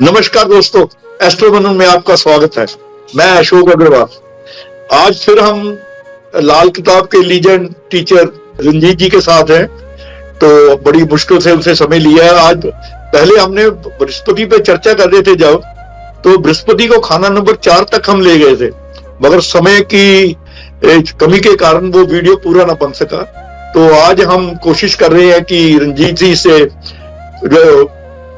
नमस्कार दोस्तों, एस्ट्रो मनन में आपका स्वागत है। मैं अशोक अग्रवाल। आज फिर हम लाल किताब के लीजेंड टीचर रंजीत जी के साथ हैं। तो बड़ी मुश्किल से उनसे समय लिया है। आज पहले हमने बृहस्पति पे चर्चा कर रहे थे जब, तो बृहस्पति को खाना नंबर 4 तक हम ले गए थे, मगर समय की कमी के कारण वो वीडियो पूरा ना बन सका। तो आज हम कोशिश कर रहे हैं कि रंजीत जी से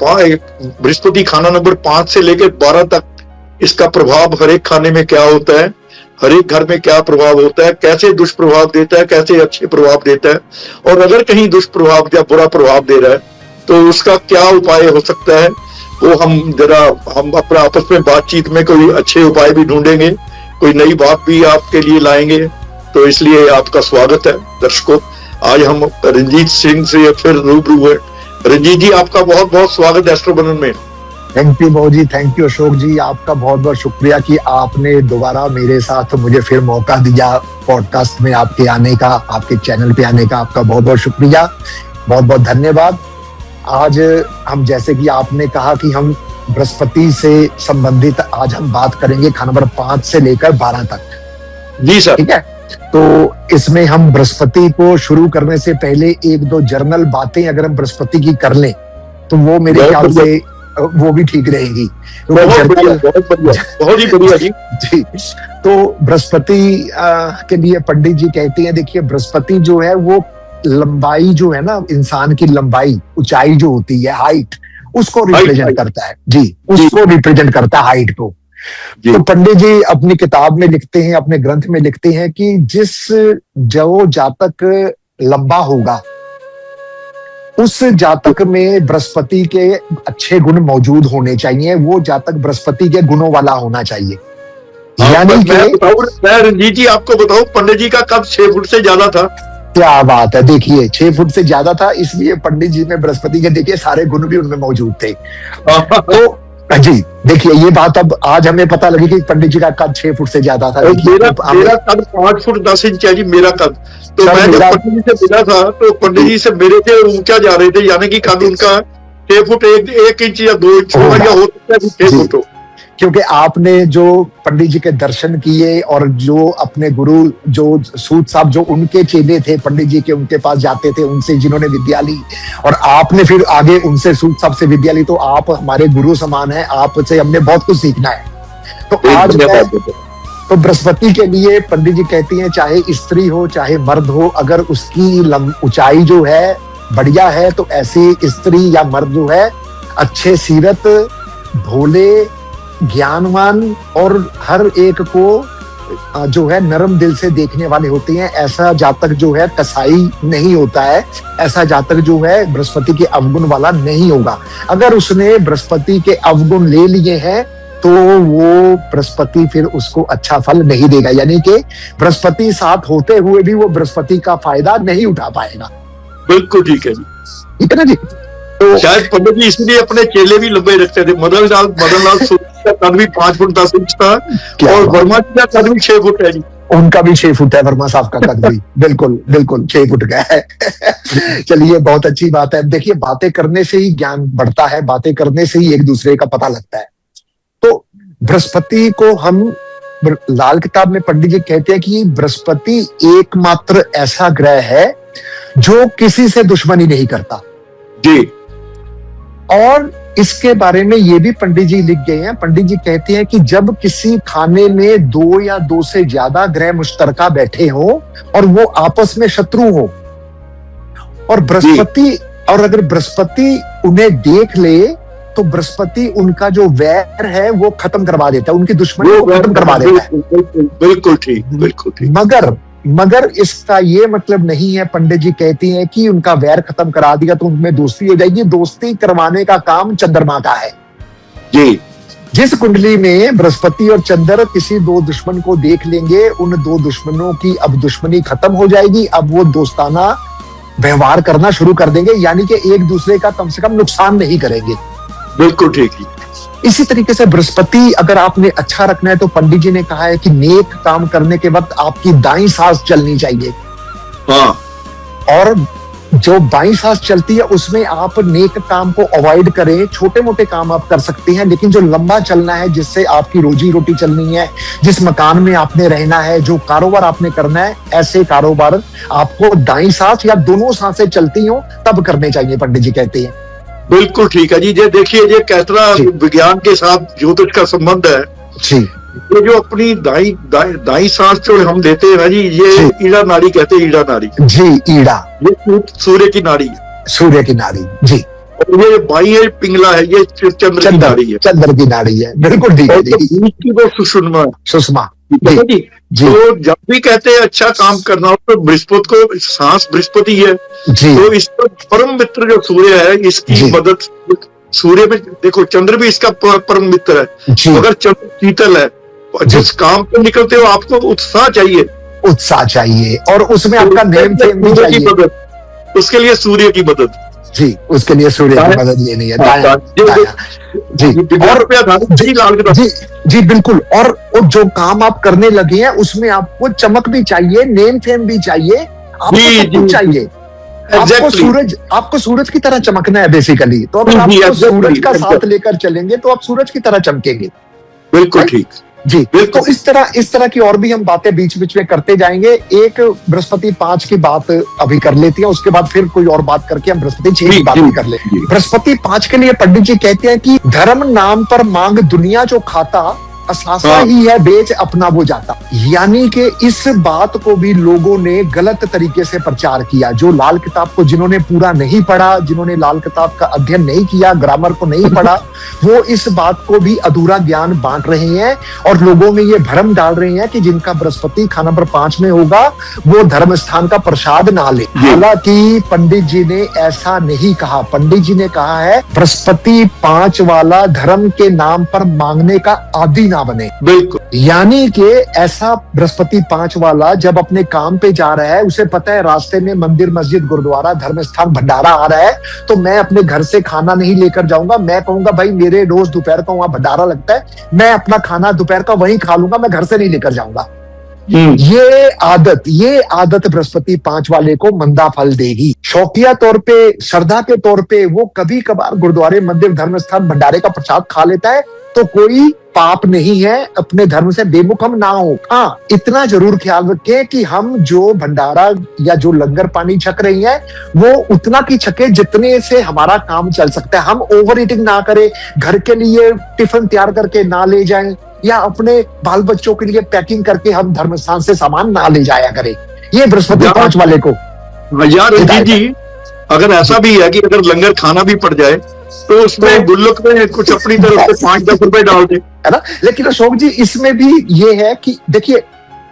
बृहस्पति खाना नंबर 5 से लेकर 12 तक इसका प्रभाव हर एक खाने में क्या होता है, हर एक घर में क्या प्रभाव होता है, कैसे दुष्प्रभाव देता है, कैसे अच्छे प्रभाव देता है, और अगर कहीं दुष्प्रभाव या बुरा प्रभाव दे रहा है तो उसका क्या उपाय हो सकता है। वो हम अपना आपस में बातचीत में कोई अच्छे उपाय भी ढूंढेंगे, कोई नई बात भी आपके लिए लाएंगे। तो इसलिए आपका स्वागत है दर्शकों। आज हम रंजीत सिंह से फिर रूबरू है। रंजीत जी, आपका बहुत बहुत स्वागत है एस्ट्रो मनन में। थैंक यू भाऊ जी, थैंक यू अशोक जी, आपका बहुत बहुत शुक्रिया कि आपने दोबारा मेरे साथ मुझे फिर मौका दिया पॉडकास्ट में आपके आने का, आपके चैनल पे आने का। आपका बहुत बहुत शुक्रिया, बहुत बहुत धन्यवाद। आज हम, जैसे कि आपने कहा कि हम बृहस्पति से संबंधित आज हम बात करेंगे खाना नंबर 5 से लेकर 12 तक। जी सर। ठीक है, तो इसमें हम बृहस्पति को शुरू करने से पहले एक दो जर्नल बातें अगर हम बृहस्पति की कर लें तो वो मेरे ख्याल से वो भी ठीक रहेगी। बहुत ही बढ़िया जी। जी, तो बृहस्पति के लिए पंडित जी कहते हैं, देखिए बृहस्पति जो है वो लंबाई जो है ना, इंसान की लंबाई, ऊंचाई जो होती है, हाइट, उसको रिप्रेजेंट करता है। जी, उसको रिप्रेजेंट करता है, हाइट को। तो पंडित जी अपनी किताब में लिखते हैं, अपने ग्रंथ में लिखते हैं कि जो जातक लंबा होगा उस जातक में बृहस्पति के अच्छे गुण मौजूद होने चाहिए, वो जातक बृहस्पति के गुणों वाला होना चाहिए। यानी कि मैं रंजीत जी आपको बताऊं, पंडित जी का कद 6 फुट से ज्यादा था। क्या बात है, देखिए 6 फुट से ज्यादा था, इसलिए पंडित जी में बृहस्पति के देखिए सारे गुण भी उनमें मौजूद थे। तो जी देखिए, ये बात अब आज हमें पता लगी कि पंडित जी का कद 6 फुट से ज्यादा था। मेरा कद 5 फुट 10 इंच है जी, मेरा कद। तो मैं जब पंडित जी से मिला था तो पंडित जी से मेरे से ऊंचा जा रहे थे, यानी कि कद उनका 6 फुट 1 इंच या 2 इंच होगा, या हो सकता है 6 फुट हो। क्योंकि आपने जो पंडित जी के दर्शन किए और जो अपने गुरु जो सूत साहब जो उनके चेले थे पंडित जी के, उनके पास जाते थे, उनसे जिन्होंने विद्या ली, और आपने फिर आगे उनसे सूत साहब से विद्या ली, तो आप हमारे गुरु समान हैं, आपसे हमने बहुत कुछ सीखना है। तो आज तो बृहस्पति के लिए पंडित जी कहती हैं, चाहे स्त्री हो चाहे मर्द हो, अगर उसकी ऊंचाई जो है बढ़िया है तो ऐसी स्त्री या मर्द जो है अच्छे सीरत, भोले, ज्ञानवान और हर एक को जो है नरम दिल से देखने वाले होते हैं। ऐसा जातक जो है कसाई नहीं होता है, ऐसा जातक जो है बृहस्पति के अवगुण वाला नहीं होगा। अगर उसने बृहस्पति के अवगुण ले लिए हैं तो वो बृहस्पति फिर उसको अच्छा फल नहीं देगा, यानी कि बृहस्पति साथ होते हुए भी वो बृहस्पति का फायदा नहीं उठा पाएगा। बिल्कुल ठीक है जी, ठीक है ना जी। तो शायद पंडित जी इसलिए अपने चेले भी लंबे रखते थे। मदन लाल का कद भी 5 फुट 10 इंच था, और वर्मा जी का कद भी 6 फुट है जी। उनका भी 6 फुट है, वर्मा साहब का कद भी बिल्कुल बिल्कुल 6 फुट का है। चलिए, बहुत अच्छी बात है। देखिए, बातें करने से ही ज्ञान बढ़ता है, बातें करने से ही एक दूसरे का पता लगता है। तो बृहस्पति को हम लाल किताब में पंडित जी कहते हैं कि बृहस्पति एकमात्र ऐसा ग्रह है जो किसी से दुश्मनी नहीं करता जी। और इसके बारे में ये भी पंडित जी लिख गए हैं। पंडित जी कहते हैं कि जब किसी खाने में 2 या 2 से ज्यादा ग्रह मुश्तरका बैठे हो और वो आपस में शत्रु हो, और बृहस्पति, और अगर बृहस्पति उन्हें देख ले तो बृहस्पति उनका जो वैर है वो खत्म करवा देता है, उनकी दुश्मनी को खत्म करवा देता है। बिल्कुल ठीक, बिल्कुल ठीक। मगर इसका ये मतलब नहीं है, पंडित जी कहती हैं कि उनका वैर खत्म करा दिया तो उनमें दोस्ती हो जाएगी। दोस्ती करवाने का काम चंद्रमा का है जी। जिस कुंडली में बृहस्पति और चंद्र किसी 2 दुश्मन को देख लेंगे, उन 2 दुश्मनों की अब दुश्मनी खत्म हो जाएगी। अब वो दोस्ताना व्यवहार करना शुरू कर देंगे, यानी कि एक दूसरे का कम से कम नुकसान नहीं करेंगे। बिल्कुल ठीक है। इसी तरीके से बृहस्पति अगर आपने अच्छा रखना है तो पंडित जी ने कहा है कि नेक काम करने के वक्त आपकी दाईं सांस चलनी चाहिए। हाँ। और जो बाईं सांस चलती है उसमें आप नेक काम को अवॉइड करें, छोटे मोटे काम आप कर सकते हैं, लेकिन जो लंबा चलना है, जिससे आपकी रोजी रोटी चलनी है, जिस मकान में आपने रहना है, जो कारोबार आपने करना है, ऐसे कारोबार आपको दाईं सांस या दोनों सांसें चलती हो तब करने चाहिए, पंडित जी कहते हैं। बिल्कुल ठीक है जी। ये देखिए, ये कैसा विज्ञान के साथ ज्योतिष का संबंध है जी। ये जो अपनी दाई सांस जो हम लेते हैं ना जी, ये ईड़ा नाड़ी कहते हैं, ईड़ा नाड़ी जी, ईड़ा, ये सूर्य की नाड़ी है, सूर्य की नाड़ी जी। और ये बाई पिंगला है, ये चंद्र की नाड़ी है, चंद्र की नाड़ी है, बिल्कुल ठीक है जी। वो सुषुम्ना है, सुषमा जी जी। तो जब भी कहते हैं अच्छा काम करना हो तो बृहस्पति को, सांस बृहस्पति है जी। तो इसका परम मित्र जो सूर्य है, इसकी मदद, सूर्य में देखो चंद्र भी इसका परम मित्र है। तो अगर चंद्र शीतल है, जिस काम पे निकलते हो आपको उत्साह चाहिए, उत्साह चाहिए, और उसमें आपका नेम फेम भी चाहिए, उसके लिए सूर्य की मदद जी, उसके लिए सूर्य की मदद लेनी है, दाया जी। और जी जी बिल्कुल। और जो काम आप करने लगे हैं उसमें आपको चमक भी चाहिए, नेम फेम भी चाहिए, आपको सब कुछ चाहिए। आपको सूरज की तरह चमकना है बेसिकली। तो अगर आप सूरज का साथ लेकर चलेंगे तो आप सूरज की तरह चमकेंगे। बिल्कुल ठीक जी। तो इस तरह की और भी हम बातें बीच बीच में करते जाएंगे। एक बृहस्पति 5 की बात अभी कर लेती है, उसके बाद फिर कोई और बात करके हम बृहस्पति 6 की बात भी कर लेंगे। बृहस्पति 5 के लिए पंडित जी कहते हैं कि धर्म नाम पर मांग दुनिया जो खाता, असासा ही है बेच अपना वो जाता। यानी कि इस बात को भी लोगों ने गलत तरीके से प्रचार किया। जो लाल किताब को जिन्होंने पूरा नहीं पढ़ा, जिन्होंने लाल किताब का अध्ययन नहीं किया, ग्रामर को नहीं पढ़ा, वो इस बात को भी अधूरा ज्ञान बांट रहे हैं और लोगों में ये भ्रम डाल रहे हैं कि जिनका बृहस्पति खाना नंबर 5 में होगा वो धर्म स्थान का प्रसाद ना ले। हालांकि पंडित जी ने ऐसा नहीं कहा। पंडित जी ने कहा है बृहस्पति 5 वाला धर्म के नाम पर मांगने का आदी ना बने। बिल्कुल। यानी कि ऐसा बृहस्पति 5 वाला जब अपने काम पे जा रहा है, उसे पता है रास्ते में मंदिर, मस्जिद, गुरुद्वारा, धर्म स्थान, भंडारा आ रहा है, तो मैं अपने घर से खाना नहीं लेकर जाऊंगा। मैं कहूंगा भाई मेरे रोज दोपहर को वहां भंडारा लगता है, मैं अपना खाना दोपहर का वहीं खा लूंगा, मैं घर से नहीं लेकर जाऊंगा। ये आदत बृहस्पति 5 वाले को मंदा फल देगी। शौकिया तौर पे, श्रद्धा के तौर पे वो कभी कभार गुरुद्वारे, मंदिर, धर्म स्थान, भंडारे का प्रसाद खा लेता है तो कोई पाप नहीं है, अपने धर्म से बेमुख हम ना हो। हाँ, इतना जरूर ख्याल रखें कि हम जो भंडारा या जो लंगर पानी छक रही हैं वो उतना की छके जितने से हमारा काम चल सकता है। हम ओवर ईटिंग ना करें, घर के लिए टिफिन तैयार करके ना ले जाएं या अपने बाल बच्चों के लिए पैकिंग करके हम धर्म स्थान से सामान ना ले जाया करें। ये बृहस्पति 5 वाले को यार जी, अगर ऐसा भी है कि अगर लंगर खाना भी पड़ जाए तो उसमें गुल्लक में कुछ अपनी तरफ से 5-10 रुपए डाल दे, है ना। लेकिन अशोक जी इसमें भी ये है कि देखिए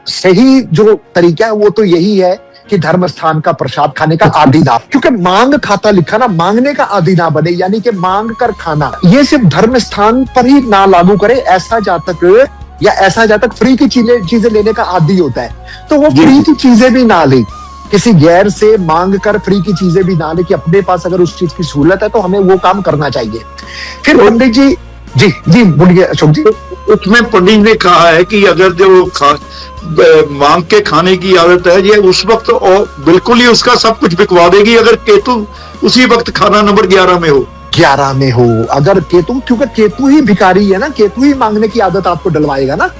सही जो तरीका है वो तो यही है कि धर्म स्थान का प्रसाद खाने का आदी ना, क्योंकि मांग खाता लिखा ना, मांगने का आदी ना बने, यानी कि मांग कर खाना। ये सिर्फ धर्म स्थान पर ही ना लागू करे। ऐसा जातक फ्री की चीजें लेने का आदी होता है तो वो फ्री की चीजें भी ना ले, किसी गैर से मांग कर फ्री की चीजें भी ना ले, कि अपने पास अगर उस चीज की सहूलत है तो हमें वो काम करना चाहिए। फिर पंडित जी जी बोलिए अशोक जी। उसमें पंडित ने कहा है कि अगर जो मांग के खाने की आदत है ये उस वक्त और बिल्कुल ही उसका सब कुछ बिकवा देगी अगर केतु उसी वक्त खाना नंबर 11 में हो। 11 में हो अगर केतु, क्योंकि केतु ही भिखारी है ना, केतु ही मांगने की आदत आपको डलवाएगा ना।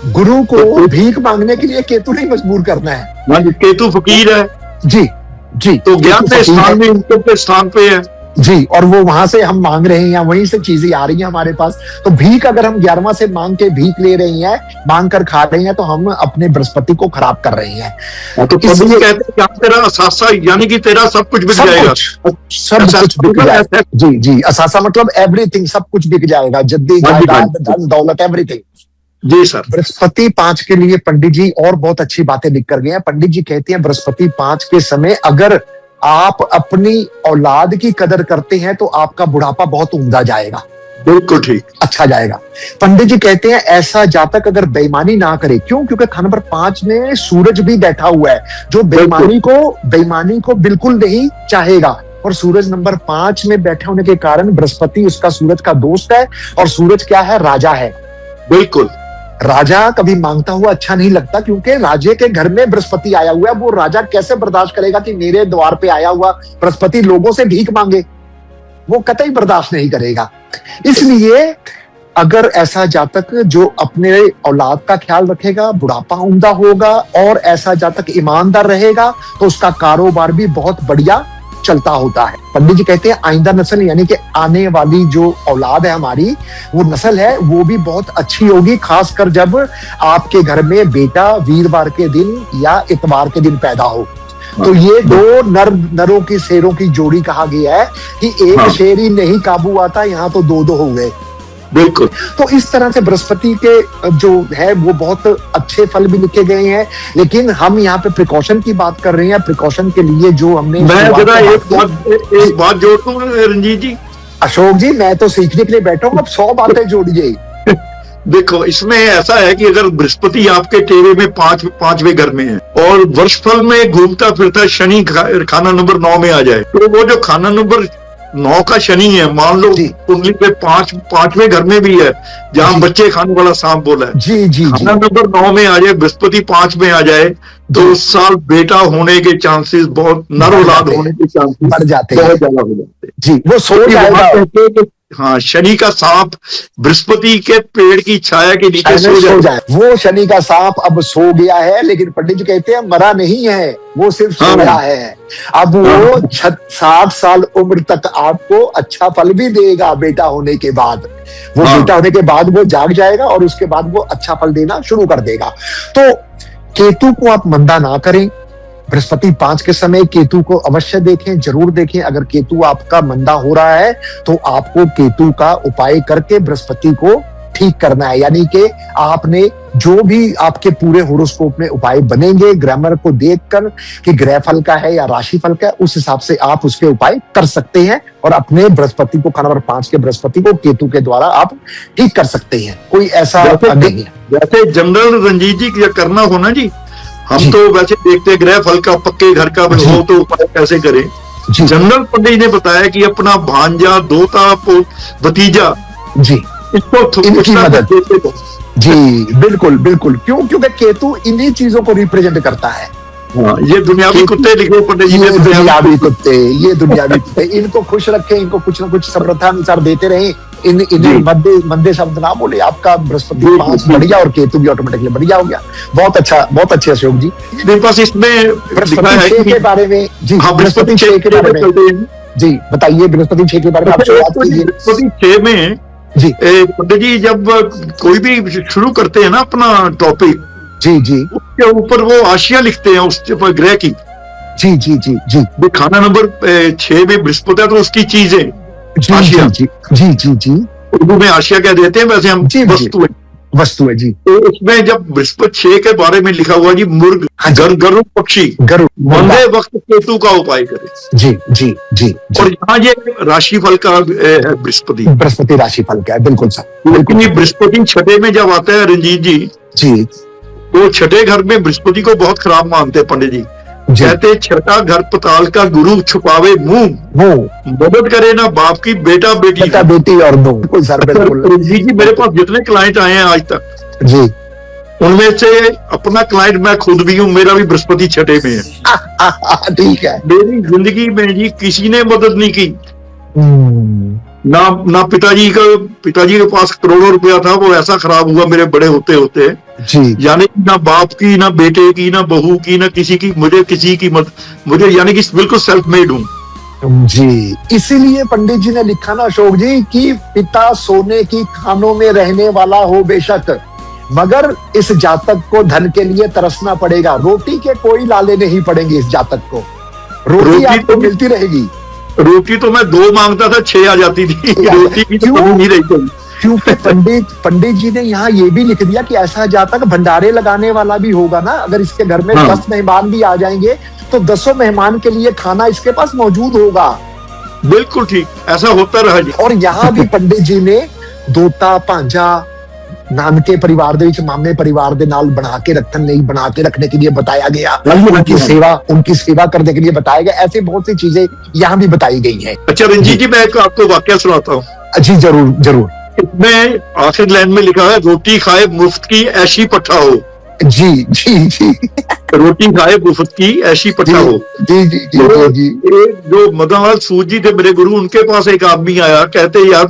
गुरु को भीख मांगने के लिए केतु नहीं मजबूर करना है। केतु फकीर है जी तो ज्ञान के स्थान में उनके स्थान पे है जी, और वो वहां से हम मांग रहे हैं या वहीं से चीजें आ रही हैं हमारे पास। तो भीख अगर हम 11वां से मांग के भीख ले रहे हैं, मांग कर खा रहे हैं, तो हम अपने बृहस्पति को खराब कर रहे हैं। तो इसलिए कहते हैं तेरा असासा यानी कि तेरा सब कुछ बिक जाएगा, सब कुछ बिक जाएगा। जी, असासा मतलब एवरीथिंग, सब कुछ बिक जाएगा, जद्दी जायदाद, धन दौलत, एवरीथिंग। जी सर। बृहस्पति 5 के लिए पंडित जी और बहुत अच्छी बातें लिख कर गए हैं। पंडित जी कहते हैं बृहस्पति 5 के समय अगर आप अपनी औलाद की कदर करते हैं तो आपका बुढ़ापा बहुत उम्दा जाएगा। बिल्कुल ठीक, अच्छा जाएगा। पंडित जी कहते हैं ऐसा जातक अगर बेईमानी ना करे, क्यों? क्योंकि खाना नंबर 5 में सूरज भी बैठा हुआ है जो बेईमानी को बिल्कुल नहीं चाहेगा। और सूरज नंबर 5 में बैठे होने के कारण बृहस्पति उसका सूरज का दोस्त है, और सूरज क्या है? राजा है। बिल्कुल। राजा कभी मांगता हुआ अच्छा नहीं लगता, क्योंकि राजे के घर में बृहस्पति आया हुआ है। वो राजा कैसे बर्दाश्त करेगा कि मेरे द्वार पे आया हुआ बृहस्पति लोगों से भीख मांगे? वो कतई बर्दाश्त नहीं करेगा। इसलिए अगर ऐसा जातक जो अपने औलाद का ख्याल रखेगा, बुढ़ापा उम्दा होगा और ऐसा जातक ईमानदार रहेगा, तो उसका कारोबार भी बहुत बढ़िया चलता होता है। पंडित जी कहते हैं आइंदा नस्ल यानी कि आने वाली जो औलाद है हमारी, वो नस्ल है वो भी बहुत अच्छी होगी, खासकर जब आपके घर में बेटा वीरवार के दिन या इतवार के दिन पैदा हो। तो ये दो नरों की शेरों की जोड़ी कहा गया है कि एक शेर ही नहीं काबू आता, यहाँ तो दो हो गए। बिल्कुल। तो इस तरह से बृहस्पति के जो है वो बहुत अच्छे फल भी लिखे गए हैं, लेकिन हम यहाँ पे प्रिकॉशन की बात कर रहे हैं। प्रिकॉशन के लिए जो हमने मैं जरा एक बात जोड़ दूं रंजीत जी। अशोक जी, मैं तो सीखने के लिए बैठा हूँ, अब 100 बातें जोड़िए। देखो, इसमें ऐसा है कि अगर बृहस्पति आपके टेरे में पांचवें घर में है और वर्षफल में घूमता फिरता शनि खाना नंबर 9 में आ जाए, तो वो जो खाना नंबर 9 का शनि है, मान लो कुंडली पे पांचवें घर में भी है, जहां बच्चे खाने वाला सांप बोला है, जी खाना नंबर 9 में आ जाए, बृहस्पति 5 में आ जाए, तो उस साल बेटा होने के चांसेस बहुत, नर औलाद होने के चांसेस बढ़ जाते हैं, बहुत ज्यादा हो जाते हैं जी। वो सो जाएगा। हाँ, शनि का सांप बृहस्पति के पेड़ की छाया के नीचे सो जाए। वो शनि का सांप अब सो गया है, लेकिन पंडित जी कहते हैं मरा नहीं है, वो सिर्फ सोया है। अब वो 60 साल उम्र तक आपको अच्छा फल भी देगा बेटा होने के बाद। वो बेटा होने के बाद वो जाग जाएगा और उसके बाद वो अच्छा फल देना शुरू कर देगा। तो केतु को आप मंदा ना करें। बृहस्पति 5 के समय केतु को अवश्य देखें, जरूर देखें। अगर केतु आपका मंदा हो रहा है तो आपको केतु का उपाय करके बृहस्पति को ठीक करना है। यानी कि आपने जो भी आपके पूरे होरोस्कोप में उपाय बनेंगे, ग्रामर को देखकर कि ग्रह फल का है या राशि फल का है, उस हिसाब से आप उसके उपाय कर सकते हैं और अपने बृहस्पति को, खाना नंबर 5 के बृहस्पति को केतु के द्वारा आप ठीक कर सकते हैं। कोई ऐसा नहीं है। वैसे जनरल रंजीत जी करना हो ना जी, हम तो वैसे देखते ग्रह फल का, पक्के घर का हो तो उपाय कैसे करें। जनरल पंडित ने बताया कि अपना भांजा, दोता, भतीजा जी, इसको इनकी मदद जी, बिल्कुल बिल्कुल। क्यों? क्योंकि केतु इन्हीं चीजों को रिप्रेजेंट करता है। ये दुनियावी कुत्ते लिखे पंडित जी ने, दुनियावी कुत्ते, ये दुनियावी कुत्ते, इनको खुश रखें, इनको कुछ ना कुछ समर्था अनुसार देते रहें। इन्हें मंदे शब्द ना बोले। आपका बृहस्पति 5 बढ़िया और केतु भी ऑटोमेटिकली बढ़िया हो गया। बहुत अच्छा, बहुत अच्छे अशोक जी। मेरे पास इसमें बृहस्पति 6 के बारे में जी, बृहस्पति 6 के बारे में जी बताइए। बृहस्पति 6 के बारे में आप शुरुआत कीजिए। बृहस्पति 6 में जी पंडित जी जब कोई भी शुरू करते हैं ना अपना टॉपिक, जी जी, उसके ऊपर वो आशिया लिखते हैं उसके ऊपर ग्रह की। जी जी जी जी। वो खाना नंबर 6 में बृहस्पति है तो उसकी चीजें आशिया, जी जी जी जी, उर्दू में आशिया क्या देते हैं, वैसे हम वस्तु है जी। तो उसमें जब बृहस्पति 6 के बारे में लिखा हुआ जी, मुर्ग, गरुड़ पक्षी, मंदे वक्त केतु का उपाय करे। जी जी जी। और यहाँ ये राशि फल का है, बृहस्पति राशि फल का है, बिल्कुल सर। लेकिन ये बृहस्पति 6 में जब आता है रंजीत जी, तो 6 घर में बृहस्पति को बहुत खराब मानते हैं पंडित जी। कहते 6 घर पताल का गुरु छुपावे मुंह, मदद करे ना बाप की बेटा बेटी और दो। जी जी, मेरे पास जितने क्लाइंट आए हैं आज तक जी, उनमें से अपना क्लाइंट मैं खुद भी हूँ, मेरा भी बृहस्पति 6 में है। ठीक है। मेरी जिंदगी में जी किसी ने मदद नहीं की, ना पिताजी के पास करोड़ों रुपया था, वो ऐसा खराब हुआ मेरे बड़े होते होते जी। यानी कि ना बाप की, ना बेटे की, ना बहू की, ना किसी की, मुझे यानी कि बिल्कुल सेल्फ मेड हूँ जी। इसीलिए पंडित जी ने लिखा ना अशोक जी कि पिता सोने की खानों में रहने वाला हो बेशक, मगर इस जातक को धन के लिए तरसना पड़ेगा। रोटी के कोई लाले नहीं पड़ेंगे इस जातक को, रोटी आपको मिलती रहेगी। रोटी तो मैं 2 मांगता था, 6 आ जाती थी। रोटी की तो नहीं रही। क्योंकि पंडित जी ने यहाँ ये भी लिख दिया कि ऐसा जातक भंडारे लगाने वाला भी होगा ना। अगर इसके घर में 10 मेहमान भी आ जाएंगे तो 10 मेहमान के लिए खाना इसके पास मौजूद होगा। बिल्कुल ठीक, ऐसा होता रहा जी। और यहाँ भी पंडित जी ने दोता, भांजा, नानके परिवार दे विच मामे परिवार दे नाल बना के रखने के लिए बताया गया। उनकी सेवा करने के लिए बताया गया। ऐसी बहुत सी चीजें यहाँ भी बताई गई है। अच्छा रंजीत जी, मैं आपको वाकया सुनाता हूँ। जी जरूर जरूर। इसमें आखिर लाइन में लिखा है, रोटी खाए मुफ्त की ऐसी पट्टा हो। जी जी जी रोटी खाए मुफ्त की ऐसी पट्टा हो। जी जी जी तो जी एक जो मदनलाल सूद जी थे मेरे गुरु, उनके पास एक आदमी आया, कहते यार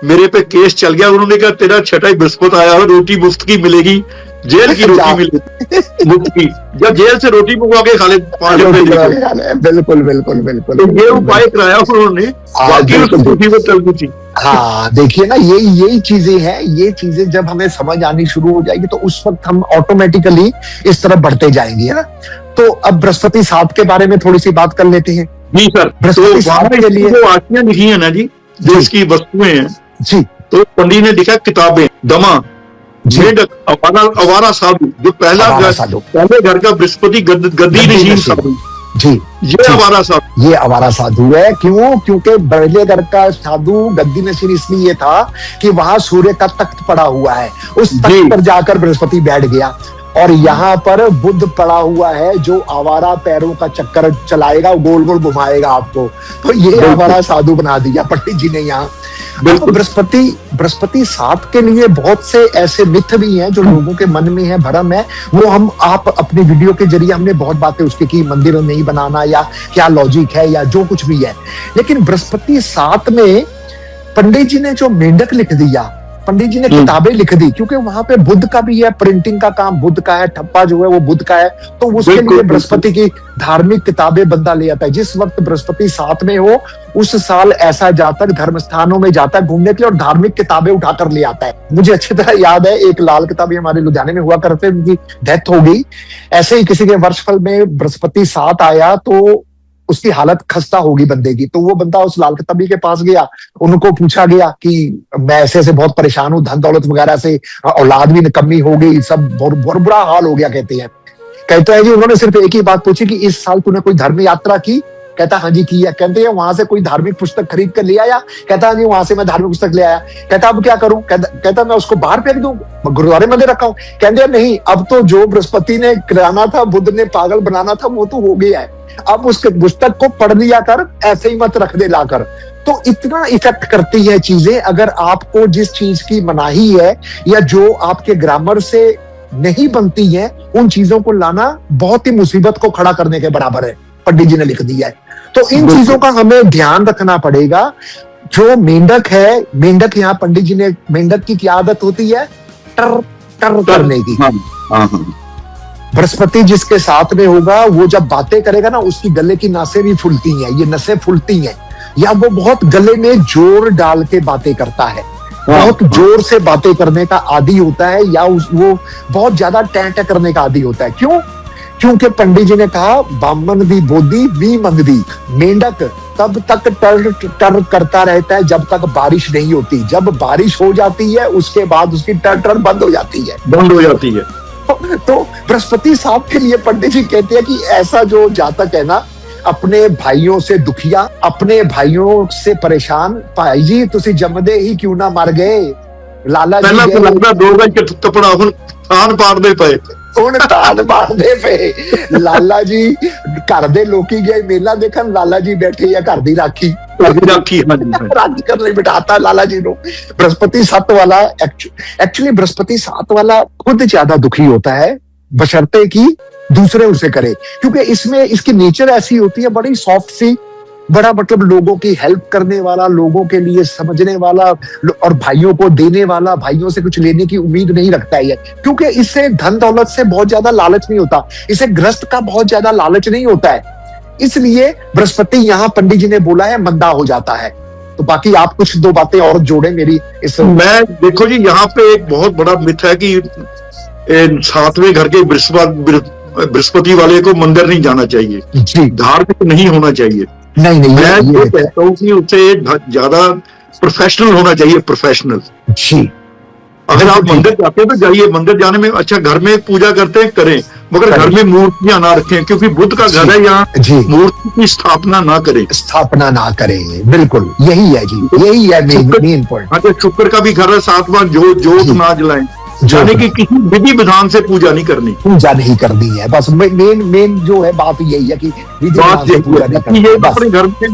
मेरे पे केस चल गया। उन्होंने कहा तेरा छठा बृहस्पति आया हो, रोटी मुफ्त की मिलेगी, जेल की रोटी मिलेगी मुफ्त की, या जेल से रोटी मंगवा के खा ले 5 रुपए देकर। बिल्कुल बिल्कुल बिल्कुल। तो ये उपाय कराया उन्होंने, बाकी उसकी वो चल गई थी। हाँ देखिए ना, यही चीजें हैं। ये चीजें जब हमें समझ आनी शुरू हो जाएगी तो उस वक्त हम ऑटोमेटिकली इस तरफ बढ़ते जाएंगे, है ना। तो अब बृहस्पति सात के बारे में थोड़ी सी बात कर लेते हैं। जी सर। बृहस्पति सात के लिए जो आज्ञा लिखी है ना जी, जो इसकी वस्तुएं हैं जी, तो पंडित ने लिखा किताबें, दमा, मेढक, अवारा साधु। जो पहले घर का बृहस्पति गद्दी नशीन साधु जी, ये आवारा साधु, ये आवारा साधु है। क्यों? क्योंकि पहले घर का साधु गद्दी नशीन इसलिए था कि वहां सूर्य का तख्त पड़ा हुआ है, उस तख्त पर जाकर बृहस्पति बैठ गया। और यहाँ पर बुध पड़ा हुआ है जो आवारा पैरों का चक्कर चलाएगा, गोल गोल घुमाएगा आपको। तो ये आवारा साधु बना दिया पंडित जी ने यहाँ। बृहस्पति सात के लिए बहुत से ऐसे मिथ भी हैं जो लोगों के मन में है, भरम है। वो आप अपने वीडियो के जरिए हमने बहुत बातें उसके की, मंदिर नहीं बनाना या क्या लॉजिक है या जो कुछ भी है। लेकिन बृहस्पति सात में पंडित जी ने जो मेंढक लिख दिया, पंडित जी ने किताबें लिख दी, क्योंकि वहां पे बुध का भी है, प्रिंटिंग का काम बुध का है, ठप्पा जो है वो बुध का है। तो उसके लिए बृहस्पति की धार्मिक किताबें बंदा ले आता है। जिस वक्त बृहस्पति साथ में हो उस साल ऐसा जातक धर्म स्थानों में जाता है घूमने के लिए और धार्मिक किताबें उठाकर ले आता है। मुझे अच्छी तरह याद है, एक लाल किताबी हमारे लुधियाने में हुआ करते, उनकी डेथ हो गई। ऐसे ही किसी के वर्षफल में बृहस्पति साथ आया तो उसकी हालत खस्ता होगी बंदे की। तो वो बंदा उस लाल किताबी के पास गया, उनको पूछा गया कि मैं ऐसे ऐसे बहुत परेशान हूँ, धन दौलत वगैरह से, औलाद भी कमी हो गई, सब बहुत बुरा हाल हो गया। कहते हैं जी उन्होंने सिर्फ एक ही बात पूछी कि इस साल तूने कोई धर्म यात्रा की? कहता हाँ जी की है। कहते हैं वहां से कोई धार्मिक पुस्तक खरीद कर ले आया? कहता हाँ जी वहां से मैं धार्मिक पुस्तक ले आया। कहता अब क्या करूं? कहता मैं उसको बाहर फेंक दूं, गुरुद्वारे में रखा हूं। कहते नहीं, अब तो जो बृहस्पति ने कराना था, बुध ने पागल बनाना था, वो तो हो गया है। अब उस पुस्तक को पढ़ लिया कर, ऐसे ही मत रख दे लाकर। तो इतना इफेक्ट करती है चीजें। अगर आपको जिस चीज की मनाही है या जो आपके ग्रामर से नहीं बनती है, उन चीजों को लाना बहुत ही मुसीबत को खड़ा करने के बराबर है, पंडित जी ने लिख दिया है। तो इन चीजों का हमें ध्यान रखना पड़ेगा। जो मेंढक है, मेंढक यहाँ पंडित जी ने, मेंढक की क्या आदत होती है? टर टर करने की। बृहस्पति जिसके साथ में होगा वो जब बातें करेगा ना, उसकी गले की नसें भी फूलती हैं, ये नसें फूलती हैं, या वो बहुत गले में जोर डाल के बातें करता है, बहुत जोर से बातें करने का आदी होता है, या वो बहुत ज्यादा टैं करने का आदी होता है। क्यों? क्योंकि पंडित जी ने कहा बामन दी बोधी वी मंगदी। मेंढक तब तक टर करता रहता है जब तक बारिश नहीं होती। जब बारिश हो जाती है उसके बाद उसकी टर बंद हो जाती है। तो बृहस्पति साहब के लिए पंडित जी कहते हैं कि ऐसा जो जातक है ना, अपने भाइयों से दुखिया, अपने भाइयों से परेशान, भाई जी तुसी जमदे ही क्यों ना मर गए, लाला जी तो लगता 2 गज के कपड़ा हुन तान पाड़दे पे लाला जी घर दे लोकी गए मेला देखन, लाला जी बैठे या घर दी राखी राज करने बिठाता लाला जी नो। बृहस्पति सात वाला एक्चुअली बृहस्पति सात वाला खुद ज्यादा दुखी होता है, बशर्ते कि दूसरे उसे करे, क्योंकि इसमें इसकी नेचर ऐसी होती है, बड़ी सॉफ्ट सी, बड़ा मतलब लोगों की हेल्प करने वाला, लोगों के लिए समझने वाला और भाइयों को देने वाला, भाइयों से कुछ लेने की उम्मीद नहीं रखता है, क्योंकि इससे धन दौलत से बहुत ज्यादा लालच नहीं होता, इसे ग्रस्त का बहुत ज्यादा लालच नहीं होता है। इसलिए बृहस्पति यहाँ पंडित जी ने बोला है मंदा हो जाता है। तो बाकी आप कुछ 2 बातें और जोड़े मेरी इस। मैं देखो जी, यहाँ पे एक बहुत बड़ा मिथ है कि 7वें घर के बृहस्पति वाले को मंदिर नहीं जाना चाहिए, धार्मिक नहीं होना चाहिए। नहीं मैं ये कहता हूँ कि उससे ज्यादा प्रोफेशनल होना चाहिए, प्रोफेशनल जी। अगर आप मंदिर जाते हैं तो जाइए, मंदिर जाने में अच्छा, घर में पूजा करते हैं करें, मगर घर में मूर्तियां ना रखें, क्योंकि बुद्ध का घर है, यहाँ मूर्ति की स्थापना ना करें। बिल्कुल यही है जी, यही है मेन पॉइंट। हाँ, शुक्र का भी घर है, 7 बार जोत ना जलाएं, जाने की किसी विधि विधान से पूजा नहीं करनी है। बस मेन जो है बात यही है कि विधि विधान से पूजा नहीं करनी है। अपने घर में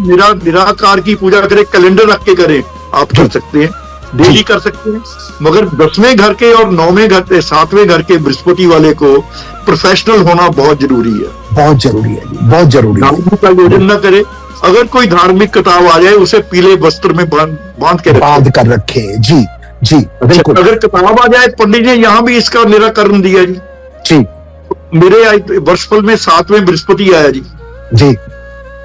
निराकार की पूजा करें, कैलेंडर रख के करें, आप कर सकते हैं। डेली कर सकते हैं, मगर 10वें घर के और 9वें घर के 7वें घर के बृहस्पति वाले को प्रोफेशनल होना बहुत जरूरी है। बहुत जरूरी है जी, बहुत जरूरी है। धार्मिक का आयोजन न करे, अगर कोई धार्मिक किताब आ जाए उसे पीले वस्त्र में बांध कर रखे। जी जी बिल्कुल। अगर किताब आ जाए, पंडित ने यहाँ भी इसका निराकरण दिया जी। मेरे वर्षफल में 7वें बृहस्पति आया जी।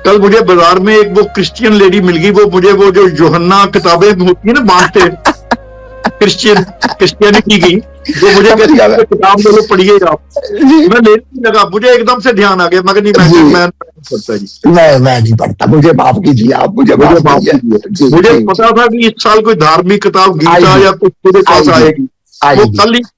कल मुझे बाजार में एक वो क्रिश्चियन लेडी मिल गई, वो मुझे वो जो यूहन्ना किताबें होती है ना बांटते क्रिश्चियनिटी की, वो मुझे किताब ले लो पढ़िए आप। मैं लेने लगा, मुझे एकदम से ध्यान आ गया, मगर नहीं मैं पढ़ता जी, मैं नहीं पढ़ता, मुझे माफ कीजिए आप, मुझे पता था कि इस साल कोई धार्मिक किताब गीता या कुछ मेरे पास आएगी। वो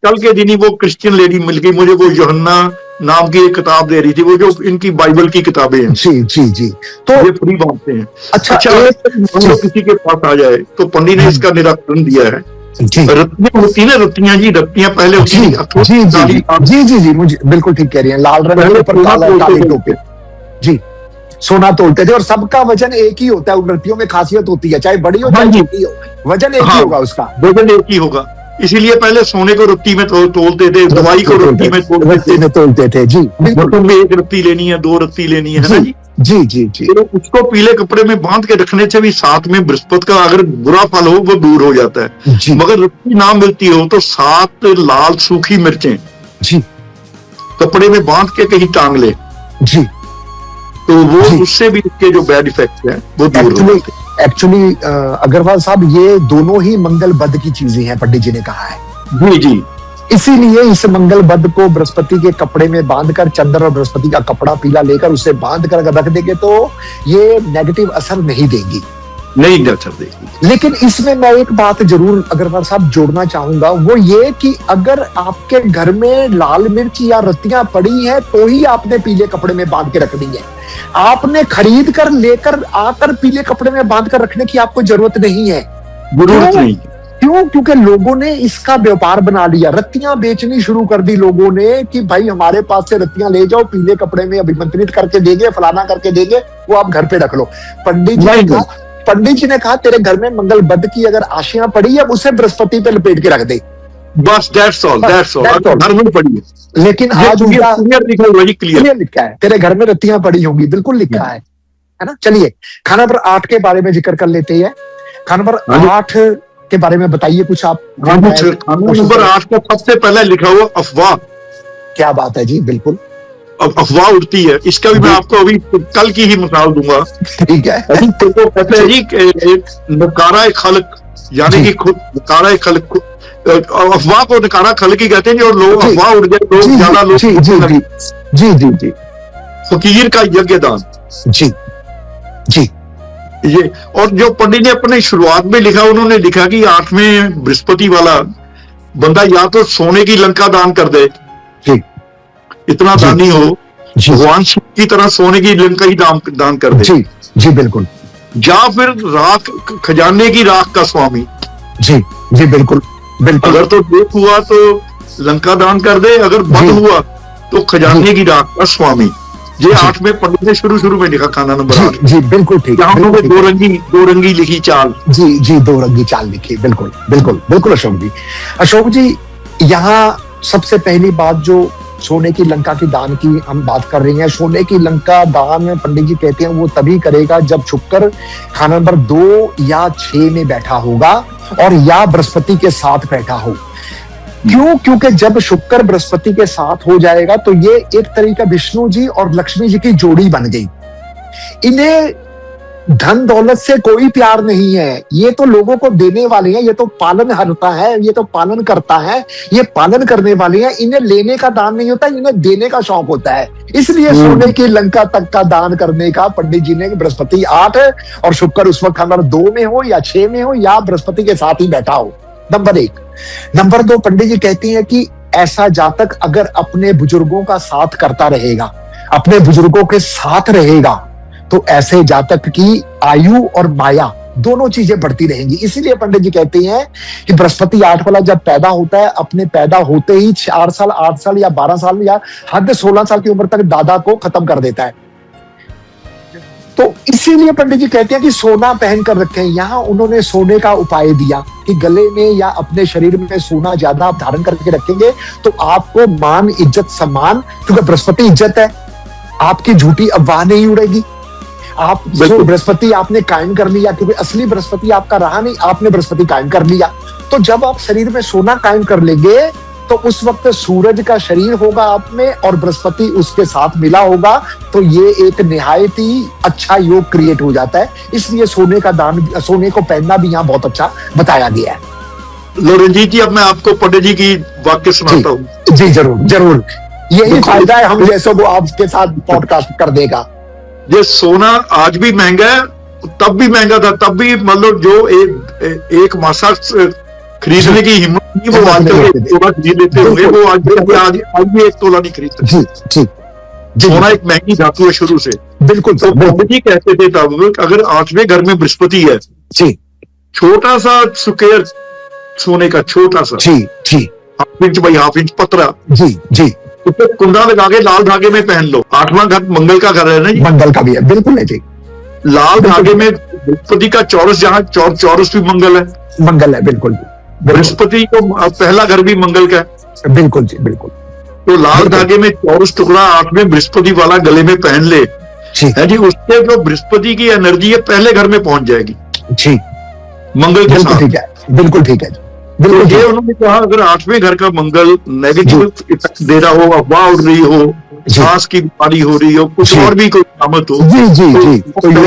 कल के दिन ही वो क्रिश्चियन लेडी मिल गई मुझे, वो यूहन्ना नाम की एक किताब दे रही थी, वो जो इनकी बाइबल की किताबें हैं जी तो ये फ्री बांटते हैं। अच्छा किसी के पास आ जाए तो पंडित ने इसका निराकरण दिया है। रत्तियां होती है, रत्तियां पहले जी मुझे बिल्कुल ठीक कह रही है, लाल रंग के ऊपर काले टोपे जी, सोना तोलते थे और सबका वजन एक ही होता है। उन रत्तियों में खासियत होती है, चाहे बड़ी हो चाहे छोटी हो, वजन एक ही होगा उसका, वजन एक ही होगा। इसीलिए पहले सोने को रत्ती में तोलते थे, दवाई को रत्ती में तोलते थे जी। में एक रत्ती लेनी है, 2 रत्ती लेनी है ना जी। जी तो उसको पीले कपड़े में बांध के रखने से भी 7 में बृहस्पति का अगर बुरा फल हो वो दूर हो जाता है। मगर रत्ती ना मिलती हो तो 7 लाल सूखी मिर्चें जी कपड़े में बांध के कहीं टांग ले जी, तो वो उससे भी इसके जो बैड इफेक्ट है वो दूर हो जाते हैं। एक्चुअली अग्रवाल साहब, ये दोनों ही मंगल बद की चीजें हैं, पंडित जी ने कहा है जी। इसीलिए इस मंगल बद को बृहस्पति के कपड़े में बांधकर, चंद्र और बृहस्पति का कपड़ा पीला लेकर उसे बांध कर अगर रख देंगे तो ये नेगेटिव असर नहीं देगी, नहीं असर देगी। लेकिन इसमें मैं एक बात जरूर अग्रवाल साहब जोड़ना चाहूंगा, वो ये कि अगर आपके घर में लाल मिर्च या रत्तियां पड़ी हैं तो ही आपने पीले कपड़े में बांध के रखनी है। आपने खरीद कर लेकर आकर पीले कपड़े में बांध कर रखने की आपको जरूरत नहीं है। जरूरत नहीं। क्यों? क्योंकि लोगों ने इसका व्यापार बना लिया, रत्तियां बेचनी शुरू कर दी लोगों ने कि भाई हमारे पास से रत्तियां ले जाओ, पीले कपड़े में अभिमंत्रित करके देंगे, फलाना करके देंगे, वो आप घर पे रख लो। पंडित जी ने कहा तेरे घर में मंगल बद की अगर आशियां पड़ी है उसे बृहस्पति पे लपेट के रख दे, बस दैट्स ऑल। घर में पड़ी है, लेकिन आज क्लियर लिखा है तेरे घर में रत्तियां पड़ी होंगी, बिल्कुल लिखा है ना। चलिए खाना नंबर 8 के बारे में जिक्र कर लेते हैं। खाना नंबर 8 के बारे में बताइए कुछ आप। नंबर 8 का सबसे पहले लिखा हुआ अफवाह। क्या बात है जी, बिल्कुल अफवाह उड़ती है, इसका भी मैं आपको अभी कल की ही मिसाल दूंगा। ठीक है। तो कहते हैं जी नकारा खल्क, यानी कि खुद नकारा खल्क, अफवाह को नकारा खल्क ही कहते हैं। और लोग अफवाह उड़ गए, लोग ज्यादा लोग जी फकीर का यज्ञदान जी ये। और जो पंडित ने अपने शुरुआत में लिखा, उन्होंने लिखा कि 8वें बृहस्पति वाला बंदा या तो सोने की लंका दान कर दे, इतना दानी हो, भगवान शिव की तरह सोने की लंका ही दान कर दे जी बिल्कुल, या फिर राख, खजाने की राख का स्वामी जी बिल्कुल। अगर तो देख हुआ तो लंका दान कर दे, अगर बद हुआ तो खजाने की राख का स्वामी। ये 8 में पंडित ने शुरू में लिखा खाना नंबर 8 जी बिल्कुल ठीक। उन्होंने दो रंगी लिखी चाल जी 2 रंगी चाल लिखी, बिल्कुल अशोक जी यहाँ सबसे पहली बात जो सोने की लंका की दान की हम बात कर रहे हैं। सोने की लंका दान पंडित जी कहते हैं वो तभी करेगा जब शुक्र खाना नंबर 2 या 6 में बैठा होगा और या बृहस्पति के साथ बैठा हो। क्यों? क्योंकि जब शुक्र बृहस्पति के साथ हो जाएगा तो ये एक तरीका विष्णु जी और लक्ष्मी जी की जोड़ी बन गई। इन्हें धन दौलत से कोई प्यार नहीं है, ये तो लोगों को देने वाले हैं, ये तो पालन हरता है, ये तो पालन करता है, ये पालन करने वाले हैं। इन्हें लेने का दान नहीं होता, इन्हें देने का शौक होता है। इसलिए सोने की लंका तक का दान करने का पंडित जी ने, बृहस्पति 8 और शुक्र उस वक्त नंबर 2 में हो या 6 में हो या बृहस्पति के साथ ही बैठा हो, नंबर 1। नंबर 2 पंडित जी कहती हैं कि ऐसा जातक अगर अपने बुजुर्गों का साथ करता रहेगा, अपने बुजुर्गों के साथ रहेगा, तो ऐसे जातक की आयु और माया दोनों चीजें बढ़ती रहेंगी। इसीलिए पंडित जी कहते हैं कि बृहस्पति 8 वाला जब पैदा होता है, अपने पैदा होते ही 4 साल 8 साल या 12 साल या हद 16 साल की उम्र तक दादा को खत्म कर देता है। तो इसीलिए पंडित जी कहते हैं कि सोना पहन कर रखें। यहाँ उन्होंने सोने का उपाय दिया कि गले में या अपने शरीर में सोना ज्यादा आप धारण करके रखेंगे तो आपको मान, इज्जत, सम्मान, क्योंकि बृहस्पति इज्जत है, आपकी झूठी अफवाह नहीं उड़ेगी। आप जो बृहस्पति आपने कायम कर लिया, क्योंकि असली बृहस्पति आपका रहा नहीं, आपने बृहस्पति कायम कर लिया। तो जब आप शरीर में सोना कायम कर लेंगे तो उस वक्त सूरज का शरीर होगा आप में और बृहस्पति उसके साथ मिला होगा, तो ये एक निहायत ही अच्छा योग क्रिएट हो जाता है। इसलिए सोने का दान, सोने को पहनना भी यहाँ बहुत अच्छा बताया गया है। लो रंजीत जी, अब मैं आपको पंडित जी की वाक्य सुनाता हूँ। जी जरूर जरूर, यही फायदा है हम जैसों को आपके साथ पॉडकास्ट कर देगा। ये सोना आज भी महंगा है, तब भी महंगा था, तब भी मतलब जो एक मासा खरीदने की हिम्मत नहीं, वो आजकल एक तोला खरीद लेते होंगे, वो आज भी एक तोला नहीं खरीद सकते। सोना एक महंगी धातु है शुरू से। बिल्कुल। तो पंडित जी कहते थे तब, अगर 8वें घर में बृहस्पति है, छोटा सा स्क्वायर सोने का, छोटा सा, half inch by half inch पतरा, उसपे कुंडा लगा के लाल धागे में पहन लो। 8वां घर मंगल का घर है ना जी, मंगल का भी है, बिल्कुल है जी। लाल धागे में बृहस्पति का चौरस, जहां चौरस भी मंगल है, मंगल है, बिल्कुल। बृहस्पति को पहला घर भी मंगल का है, बिल्कुल जी, बिल्कुल। तो लाल धागे में चौरस टुकड़ा 8वें बृहस्पति वाला गले में पहन ले है जी, उससे जो बृहस्पति की एनर्जी है पहले घर में पहुंच जाएगी जी, मंगल के साथ। ठीक है, बिल्कुल ठीक है जी। तो ये उन्होंने कहा, अगर 8वें घर का मंगल नेगेटिव इफेक्ट दे रहा हो, अफवाह उड़ रही हो, सांस की बीमारी हो रही हो, कुछ और भी कोई कामत हो, तो ये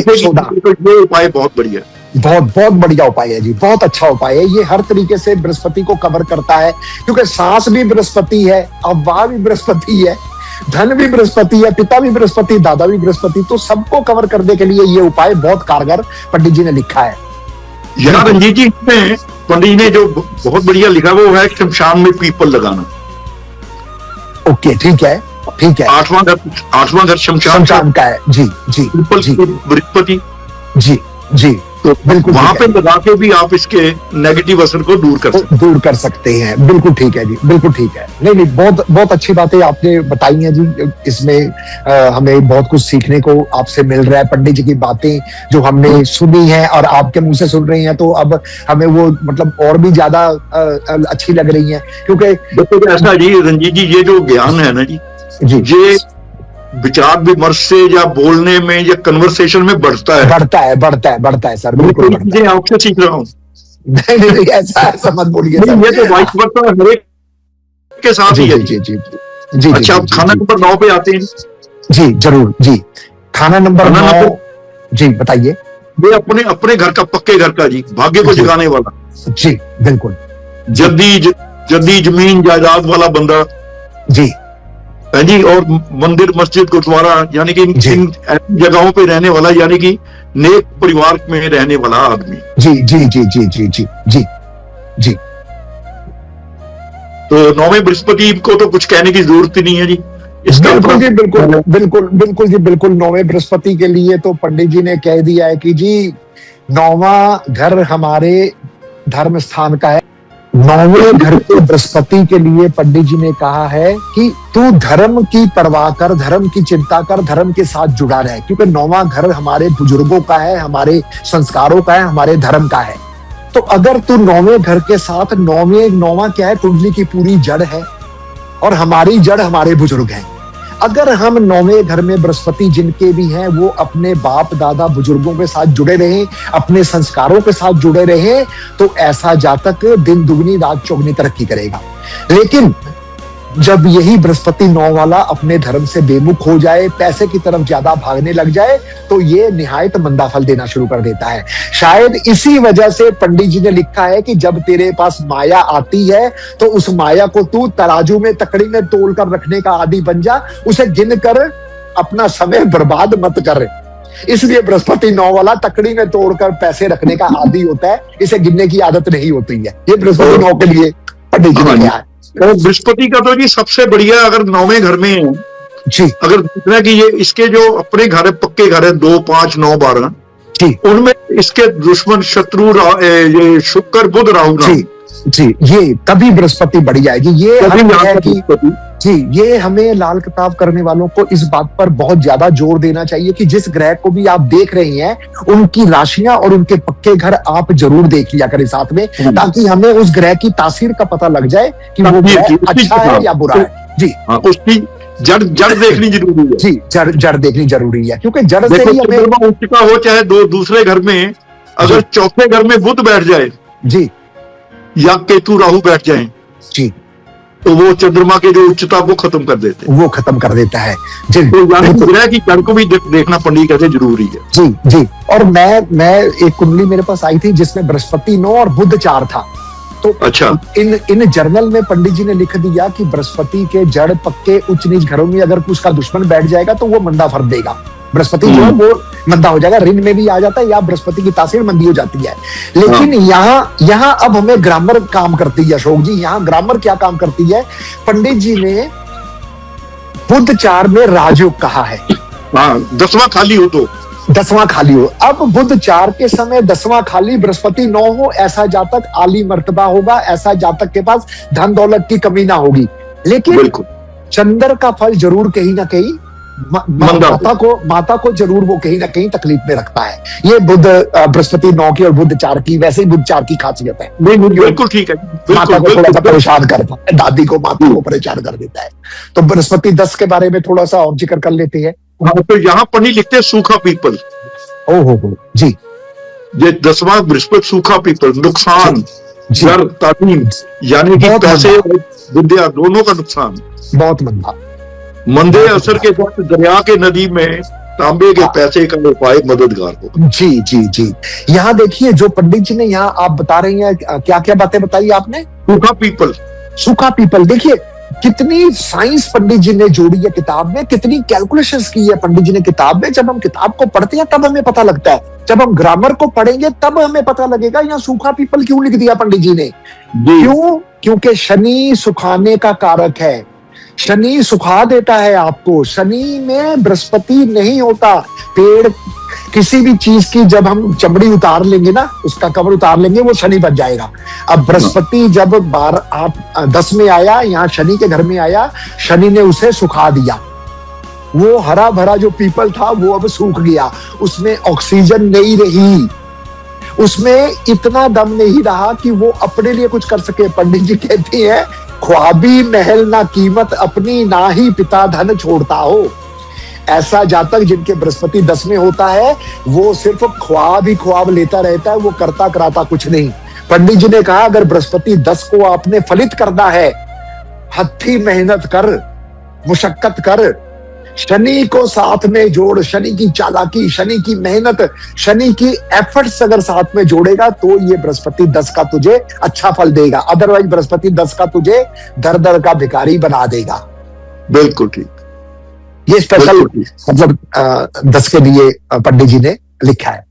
उपाय बहुत बढ़िया है, बहुत बढ़िया उपाय है जी, बहुत अच्छा उपाय है। ये हर तरीके से बृहस्पति को कवर करता है, क्योंकि सांस भी बृहस्पति है, अफवाह भी बृहस्पति है, धन भी बृहस्पति है, पिता भी बृहस्पति, दादा भी बृहस्पति, तो सबको कवर करने के लिए ये उपाय बहुत कारगर पंडित जी ने लिखा है। यहाँ रंजीत जी ने, पंडित जी ने जो बहुत बढ़िया लिखा वो है शमशान में पीपल लगाना। ओके, ठीक है, ठीक है। 8वां घर शमशान का है जी जी, बृहस्पति जी, तो बिल्कुल वहां पे लगा के भी आप इसके नेगेटिव असर को दूर कर सकते हैं। बिल्कुल ठीक है जी, बिल्कुल ठीक है। नहीं, बहुत अच्छी बातें आपने बताई हैं जी। इसमें हमें बहुत कुछ सीखने को आपसे मिल रहा है। पंडित जी की बातें जो हमने सुनी है और आपके मुंह से सुन रहे हैं, तो अब हमें वो मतलब और भी ज्यादा अच्छी लग रही है, क्योंकि ऐसा जी रंजीत जी, ये जो ज्ञान है ना जी, ये विचार विमर्श से या बोलने में या कन्वर्सेशन में बढ़ता है सर, बिल्कुल। आपसे सीख रहा हूँ। नहीं, ऐसा मत बोलिए। ये तो वाइस वर्सा हर एक के साथ ही है जी। अच्छा, आप खाना नंबर 9 पे आते हैं जी, जरूर जी। खाना नंबर 9 जी, बताइए। ये अपने घर का, पक्के घर का जी, भाग्य को जगाने वाला जी, बिल्कुल। जल्दी जमीन जायदाद वाला बंदा जी, जी, और मंदिर, मस्जिद, गुरुद्वारा, यानी कि इन जगहों पे रहने वाला, यानी कि नेक परिवार में रहने वाला आदमी। जी। तो 9वें बृहस्पति को तो कुछ कहने की जरूरत ही नहीं है जी। बिल्कुल जी, बिल्कुल। 9वें बृहस्पति के लिए तो पंडित जी ने कह दिया है कि जी 9वां घर हमारे धर्म स्थान का है। 9वें घर के बृहस्पति के लिए पंडित जी ने कहा है कि तू धर्म की परवाह कर, धर्म की चिंता कर, धर्म के साथ जुड़ा रहे, क्योंकि 9वां घर हमारे बुजुर्गों का है, हमारे संस्कारों का है, हमारे धर्म का है। तो अगर तू 9वें घर के साथ, 9वां क्या है, कुंडली की पूरी जड़ है और हमारी जड़ हमारे बुजुर्ग हैं। अगर हम 9वें घर में बृहस्पति जिनके भी हैं, वो अपने बाप दादा बुजुर्गों के साथ जुड़े रहें, अपने संस्कारों के साथ जुड़े रहें, तो ऐसा जातक दिन दुगनी रात चौगनी तरक्की करेगा। लेकिन जब यही बृहस्पति 9 वाला अपने धर्म से बेमुख हो जाए, पैसे की तरफ ज्यादा भागने लग जाए, तो ये निहायत मंदा फल देना शुरू कर देता है। शायद इसी वजह से पंडित जी ने लिखा है कि जब तेरे पास माया आती है तो उस माया को तू तराजू में, तकड़ी में तोल कर रखने का आदी बन जा, उसे गिन कर अपना समय बर्बाद मत कर। इसलिए बृहस्पति 9 वाला तकड़ी में तोड़कर पैसे रखने का आदी होता है, इसे गिनने की आदत नहीं होती है। ये बृहस्पति 9 के लिए पंडित जी ने कहा है। और बृहस्पति का तो जी सबसे बढ़िया, अगर 9वें घर में है जी, अगर देखना कि ये इसके जो अपने घर है, पक्के घर है, 2, 5, 9, 12 जी, उनमें इसके दुश्मन शत्रु ये शुक्र, बुध, राहु जी, ये तभी बृहस्पति बढ़ जाएगी। ये है कि जी, ये हमें लाल किताब करने वालों को इस बात पर बहुत ज्यादा जोर देना चाहिए कि जिस ग्रह को भी आप देख रहे हैं उनकी राशियां और उनके पक्के घर आप जरूर देख लिया करें साथ में, ताकि हमें उस ग्रह की तासीर का पता लग जाए कि वो ग्रह अच्छा है या बुरा है। जी उसकी जड़ देखनी जरूरी है। जी, जड़ देखनी जरूरी है, क्योंकि जड़ से ही हमें उच्च का हो चाहे दूसरे घर में, अगर चौथे घर में बुध बैठ जाए जी या केतु राहु बैठ जाए जी, तो वो चंद्रमा के जो उच्चता को खत्म कर देते हैं, वो खत्म कर देता है जी। तो ग्रह की जड़ को भी देखना पंडित कहते जरूरी है। जी जी, और मैं एक कुंडली मेरे पास आई थी जिसमें बृहस्पति 9 और बुध 4 था। तो अच्छा, इन जर्नल में पंडित जी ने लिख दिया कि बृहस्पति के जड़ पक्के उच्च नीच घरों में अगर उसका दुश्मन बैठ जाएगा तो वो मंदा फल देगा। बृहस्पति जो है वो मंदा हो जाएगा, ऋण में भी आ जाता है या बृहस्पति की तासीर मंदी हो जाती है। लेकिन यहाँ अब हमें ग्रामर काम करती है अशोक जी। यहाँ ग्रामर क्या काम करती है, पंडित जी ने बुध 4 में राजयोग कहा है, 10वां खाली हो तो 10वां खाली हो। अब बुध 4 के समय 10वां खाली, बृहस्पति 9 हो, ऐसा जातक आली मर्तबा होगा, ऐसा जातक के पास धन दौलत की कमी ना होगी। लेकिन चंद्र का फल जरूर कहीं ना कहीं माता को जरूर वो कहीं ना कहीं तकलीफ में रखता है। ये बुध बृहस्पति 9 की और बुध 4 की, वैसे ही बुध 4 की खासियत है। बिल्कुल ठीक है, माता को थोड़ा सा परेशान करता है, दादी को माता को परेशान कर देता है। तो बृहस्पति 10 के बारे में थोड़ा सा और जिक्र कर लेते हैं। तो यहाँ पंडित लिखते हैं सूखा पीपल। हो जी, ये 10वां बृहस्पति सूखा पीपल, नुकसान, जर तालीम, यानी कि पैसे विद्या दोनों का नुकसान, बहुत मंदा, मंदे असर के वक्त दरिया के नदी में तांबे के पैसे का उपाय मददगार हो। जी जी जी, यहाँ देखिए जो पंडित जी ने यहाँ आप बता रही हैं, क्या क्या बातें बताई आपने। सूखा पीपल, देखिए कितनी साइंस पंडित जी ने जोड़ी है किताब में, कितनी कैलकुलेशंस की है पंडित जी ने किताब में। जब हम किताब को पढ़ते हैं तब हमें पता लगता है, जब हम ग्रामर को पढ़ेंगे तब हमें पता लगेगा यहाँ सूखा पीपल क्यों लिख दिया पंडित जी ने। क्योंकि शनि सुखाने का कारक है, शनि सुखा देता है आपको। शनि में बृहस्पति नहीं होता। पेड़ किसी भी चीज की जब हम चमड़ी उतार लेंगे ना, उसका कवर उतार लेंगे, वो शनि बन जाएगा। अब बृहस्पति जब 10 में आया, यहाँ शनि के घर में आया, शनि ने उसे सुखा दिया। वो हरा भरा जो पीपल था वो अब सूख गया, उसमें ऑक्सीजन नहीं रही, उसमें इतना दम नहीं रहा कि वो अपने लिए कुछ कर सके। पंडित जी कहते हैं ख्वाबी महल ना कीमत अपनी, ना ही पिता धन छोड़ता हो। ऐसा जातक जिनके बृहस्पति 10 में होता है वो सिर्फ ख्वाब ही ख्वाब लेता रहता है, वो करता कराता कुछ नहीं। पंडित जी ने कहा अगर बृहस्पति 10 को आपने फलित करना है, हत्थी मेहनत कर, मुशक्कत कर, शनि को साथ में जोड़, शनि की चालाकी, शनि की मेहनत, शनि की एफर्ट्स अगर साथ में जोड़ेगा तो ये बृहस्पति 10 का तुझे अच्छा फल देगा। अदरवाइज बृहस्पति 10 का तुझे दर दर का भिखारी बना देगा। बिल्कुल ठीक, ये स्पेशल मतलब 10 के लिए पंडित जी ने लिखा है।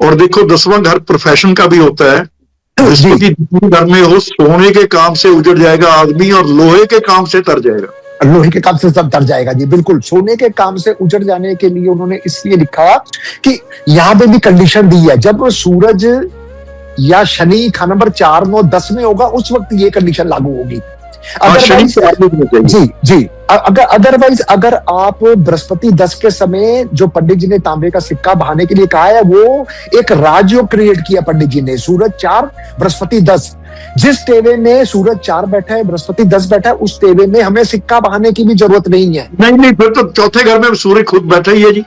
और देखो 10वां घर प्रोफेशन का भी होता है। बृहस्पति घर में हो, सोने के काम से उजड़ जाएगा आदमी और लोहे के काम से तर जाएगा। लोहे के काम से सब तर जाएगा जी, बिल्कुल। सोने के काम से उजड़ जाने के लिए उन्होंने इसलिए लिखा कि यहाँ पे भी कंडीशन दी है, जब सूरज या शनि खा नंबर 4, 9, 10 में होगा उस वक्त ये कंडीशन लागू होगी। जी जी, अदरवाइज अगर आप बृहस्पति 10 के समय, जो पंडित जी ने तांबे का सिक्का बहाने के लिए कहा है, वो एक राजयोग क्रिएट किया पंडित जी ने। सूरज 4 बृहस्पति 10, जिस टेवे में सूरज 4 बैठा है बृहस्पति 10 बैठा है, उस टेवे में हमें सिक्का बहाने की भी जरूरत नहीं है। नहीं, फिर तो चौथे घर में सूर्य खुद बैठा ही है जी।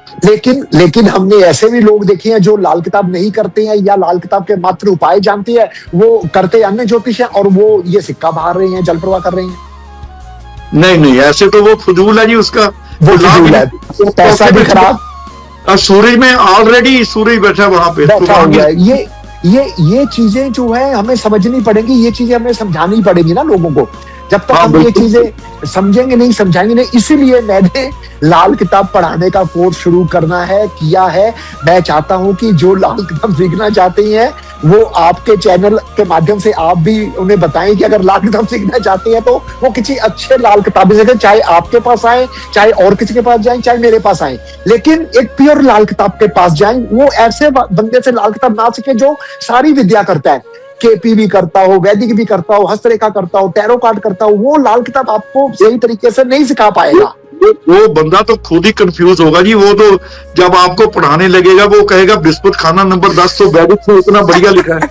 लेकिन हमने ऐसे भी लोग देखे हैं जो लाल किताब नहीं करते हैं या लाल किताब के मात्र उपाय जानते हैं, वो करते अन्य ज्योतिष है और वो ये सिक्का बहा रहे हैं, जल प्रवाह कर रहे हैं। नहीं, ऐसे तो वो फजूल है जी, उसका वो फजूल है, पैसा भी खराब। सूरज में ऑलरेडी सूर्य बैठा वहां पे बैठा हुआ है। ये चीजें जो है हमें समझनी पड़ेंगी, ये चीजें हमें समझानी पड़ेंगी ना लोगों को। जब तक हम ये चीजें समझेंगे नहीं, समझाएंगे नहीं, इसीलिए मैंने लाल किताब पढ़ाने का कोर्स शुरू करना है, किया है। मैं चाहता हूं कि जो लाल किताब सीखना चाहते हैं वो आपके चैनल के माध्यम से आप भी उन्हें बताएं कि अगर लाल किताब सीखना चाहते हैं तो वो किसी अच्छे लाल किताबी से, चाहे आपके पास आए, चाहे और किसी के पास जाएं, चाहे मेरे पास आए, लेकिन एक प्योर लाल किताब के पास जाएं। वो ऐसे बंदे से लाल किताब ना सीखे जो सारी विद्या करता है। केपी भी करता हो, वैदिक भी करता हो, हस्तरेखा करता हो, टैरो कार्ड करता हो, वो लाल किताब आपको सही तरीके से नहीं सिखा पाएगा। वो बंदा तो खुद ही कंफ्यूज होगा जी। वो तो जब आपको पढ़ाने लगेगा वो कहेगा बृहस्पति खाना नंबर 10 तो वैदिक में इतना बढ़िया लिखा है,